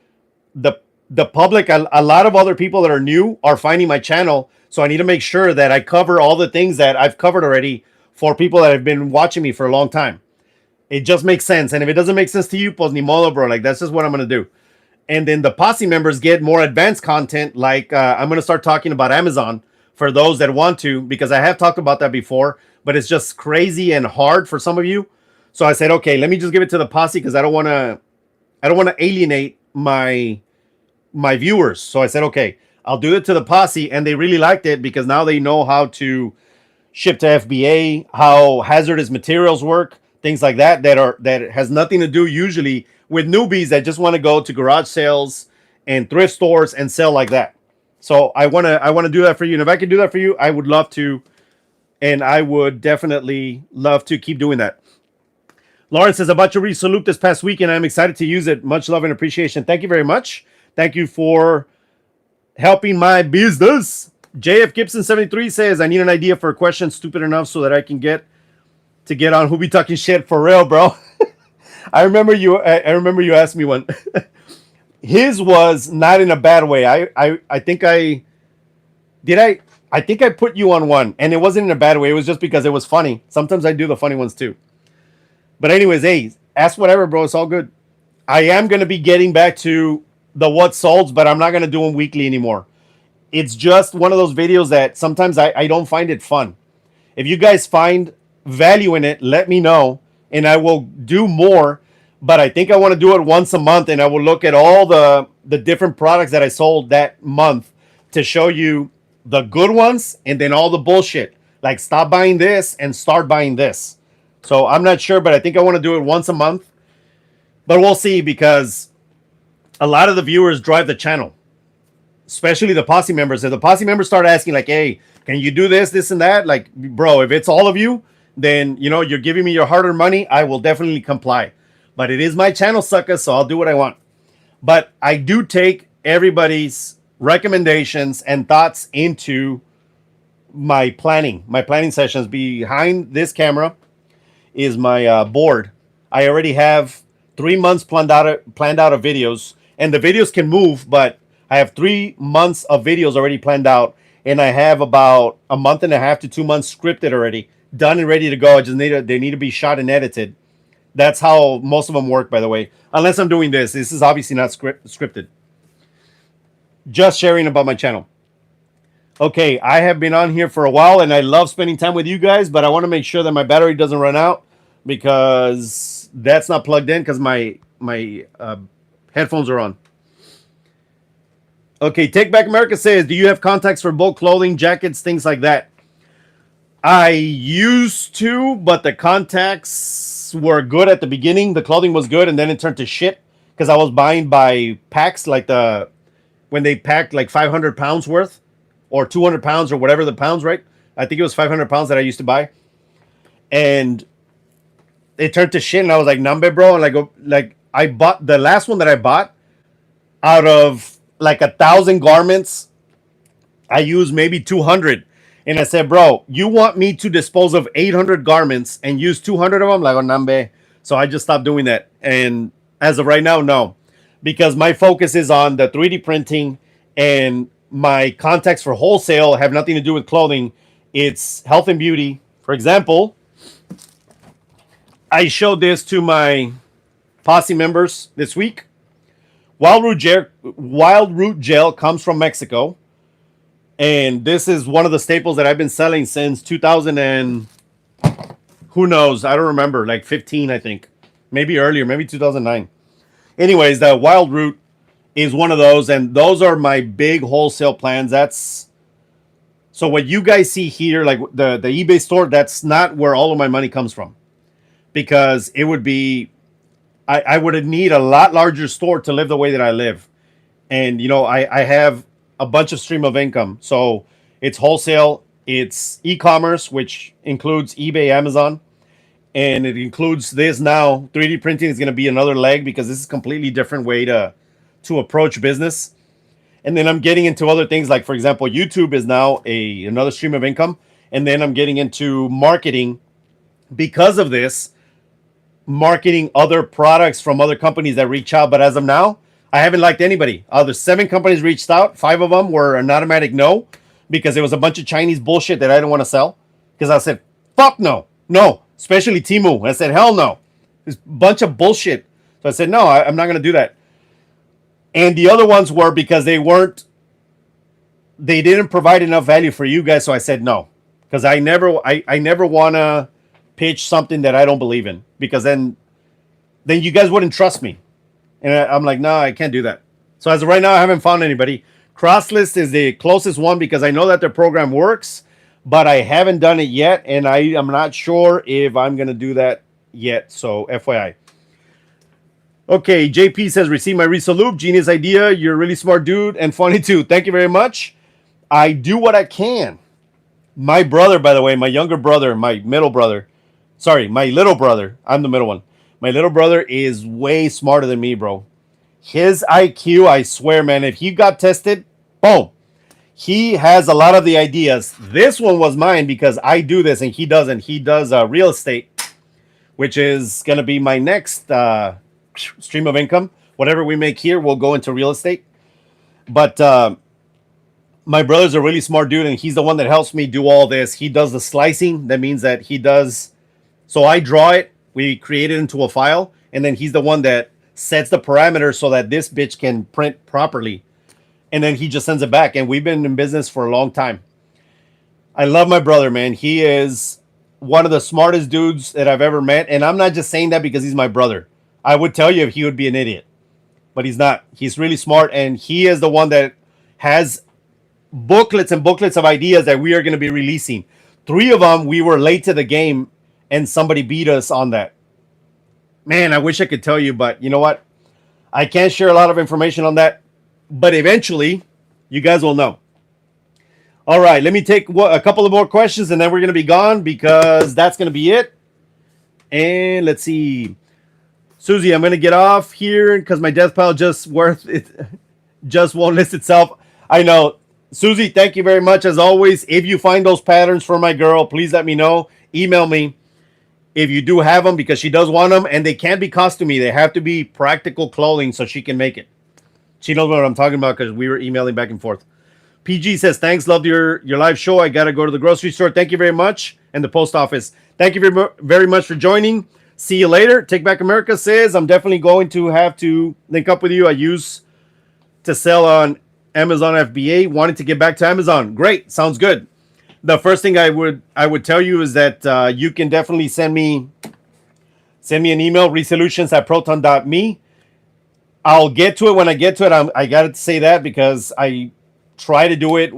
the public, a lot of other people that are new are finding my channel, so I need to make sure that I cover all the things that I've covered already for people that have been watching me for a long time. It just makes sense. And if it doesn't make sense to you, pues ni modo, bro. Like, that's just what I'm going to do. And then the Posse members get more advanced content. Like, I'm going to start talking about Amazon for those that want to, because I have talked about that before, but it's just crazy and hard for some of you. So I said, okay, let me just give it to the Posse because I don't want to alienate my viewers. So I said, okay, I'll do it to the Posse. And they really liked it because now they know how to ship to FBA, how hazardous materials work, things like that has nothing to do usually with newbies that just want to go to garage sales and thrift stores and sell like that. So I want to do that for you. And if I can do that for you, I would love to. And I would definitely love to keep doing that. Lauren says, about your Reseller this past weekend. I'm excited to use it. Much love and appreciation. Thank you very much. Thank you for helping my business. JF Gibson 73 says, I need an idea for a question stupid enough so that I can get on Who Be Talking Shit for real, bro. I remember you asked me one. His was not in a bad way. I think I put you on one, and it wasn't in a bad way. It was just because it was funny. Sometimes I do the funny ones too. But anyways, hey, ask whatever, bro. It's all good. I am going to be getting back to the what solds, but I'm not going to do them weekly anymore. It's just one of those videos that sometimes I don't find it fun. If you guys find value in it, let me know, and I will do more. But I think I want to do it once a month, and I will look at all the different products that I sold that month to show you the good ones and then all the bullshit. Like, stop buying this and start buying this. So I'm not sure, but I think I want to do it once a month. But we'll see because a lot of the viewers drive the channel, especially the Posse members. If the Posse members start asking, like, hey, can you do this, this, and that? Like, bro, if it's all of you, then, you know, you're giving me your hard-earned money. I will definitely comply. But it is my channel, sucker, so I'll do what I want. But I do take everybody's recommendations and thoughts into my planning. My planning sessions. Behind this camera is my board. I already have 3 months planned out of videos, and the videos can move, but I have 3 months of videos already planned out, and I have about a month and a half to 2 months scripted already, done and ready to go. I just they need to be shot and edited. That's how most of them work, by the way. Unless I'm doing this. This is obviously not scripted. Just sharing about my channel. Okay, I have been on here for a while, and I love spending time with you guys, but I want to make sure that my battery doesn't run out because that's not plugged in because my headphones are on. Okay, Take Back America says, do you have contacts for bulk clothing, jackets, things like that? I used to, but the contacts were good at the beginning. The clothing was good, and then it turned to shit because I was buying by packs, like when they packed like 500 pounds worth or 200 pounds or whatever the pounds, right? I think it was 500 pounds that I used to buy. And it turned to shit, and I was like, "Nambe, bro." And like I bought the last one that I bought out of like 1,000 garments. I used maybe 200, and I said, "Bro, you want me to dispose of 800 garments and use 200 of them?" Like, oh, nambe. So I just stopped doing that. And as of right now, no, because my focus is on the 3D printing, and my contacts for wholesale have nothing to do with clothing. It's health and beauty. For example, I showed this to my Posse members this week. Wild Root Gel comes from Mexico. And this is one of the staples that I've been selling since 2000 and who knows? I don't remember. Like 15, I think. Maybe earlier. Maybe 2009. Anyways, the Wild Root is one of those. And those are my big wholesale plans. So what you guys see here, like the eBay store, that's not where all of my money comes from. Because it would be, I would need a lot larger store to live the way that I live. And, you know, I have a bunch of stream of income. So it's wholesale, it's e-commerce, which includes eBay, Amazon. And it includes this now. 3D printing is going to be another leg because this is a completely different way to approach business. And then I'm getting into other things like, for example, YouTube is now another stream of income. And then I'm getting into marketing because of this. Marketing other products from other companies that reach out, but as of now, I haven't liked anybody. Other 7 companies reached out. 5 of them were an automatic no because it was a bunch of Chinese bullshit that I didn't want to sell. Because I said, fuck no, especially Temu. I said, hell no, this bunch of bullshit. So I said, no, I'm not going to do that. And the other ones were because they didn't provide enough value for you guys. So I said no, because I never want to pitch something that I don't believe in, because then you guys wouldn't trust me. And I'm like, no, I can't do that. So as of right now, I haven't found anybody. Crosslist is the closest one because I know that their program works, but I haven't done it yet. And I'm not sure if I'm going to do that yet. So FYI. Okay, JP says, receive my Reseller. Genius idea. You're a really smart dude and funny too. Thank you very much. I do what I can. My brother, by the way, my younger brother, my middle brother, sorry, my little brother. I'm the middle one. My little brother is way smarter than me, bro. His IQ, I swear, man, if he got tested, boom. He has a lot of the ideas. This one was mine because I do this and he doesn't. He does real estate, which is going to be my next stream of income. Whatever we make here, we'll go into real estate. But my brother's a really smart dude, and he's the one that helps me do all this. He does the slicing. That means that he does. So I draw it. We create it into a file, and then he's the one that sets the parameters so that this bitch can print properly. And then he just sends it back. And we've been in business for a long time. I love my brother, man. He is one of the smartest dudes that I've ever met. And I'm not just saying that because he's my brother. I would tell you if he would be an idiot. But he's not. He's really smart. And he is the one that has booklets and booklets of ideas that we are going to be releasing. 3 of them, we were late to the game. and somebody beat us on that. Man, I wish I could tell you, but you know what? I can't share a lot of information on that, but eventually you guys will know. All right, let me take a couple of more questions and then we're going to be gone because that's going to be it. And let's see. Susie, I'm going to get off here because my death pile just won't list itself. I know. Susie, thank you very much as always. If you find those patterns for my girl, please let me know. Email me if you do have them because she does want them, and they can't be costumey. They have to be practical clothing so she can make it. She knows what I'm talking about because we were emailing back and forth. PG says, thanks, loved your live show. I got to go to the grocery store. Thank you very much. And the post office. Thank you very much for joining. See you later. Take Back America says, I'm definitely going to have to link up with you. I used to sell on Amazon FBA. Wanted to get back to Amazon. Great. Sounds good. The first thing I would tell you is that you can definitely send me an email, resolutions@proton.me. I'll get to it when I get to it. I got to say that because I try to do it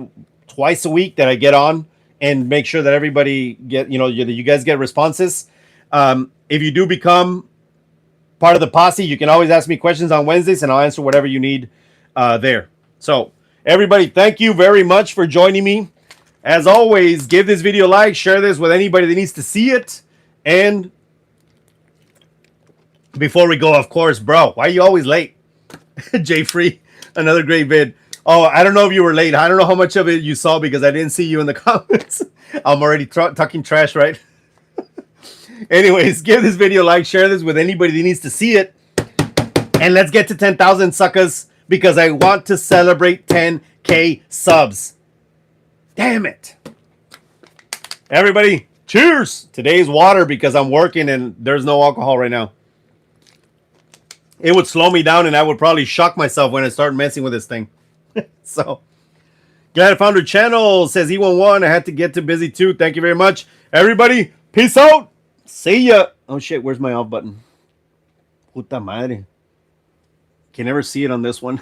twice a week that I get on and make sure that everybody you guys get responses. If you do become part of the posse, you can always ask me questions on Wednesdays and I'll answer whatever you need there. So everybody, thank you very much for joining me. As always, give this video a like, share this with anybody that needs to see it. And before we go, of course, bro, why are you always late? Jay Free, another great vid. Oh, I don't know if you were late. I don't know how much of it you saw because I didn't see you in the comments. I'm already talking trash, right? Anyways, give this video a like, share this with anybody that needs to see it. And let's get to 10,000 suckers because I want to celebrate 10K subs. Damn it. Everybody, cheers. Today's water because I'm working and there's no alcohol right now. It would slow me down and I would probably shock myself when I start messing with this thing. So, glad I found her channel, says E11. I had to get too busy too. Thank you very much. Everybody, peace out. See ya. Oh shit, where's my off button? Puta madre. Can never see it on this one.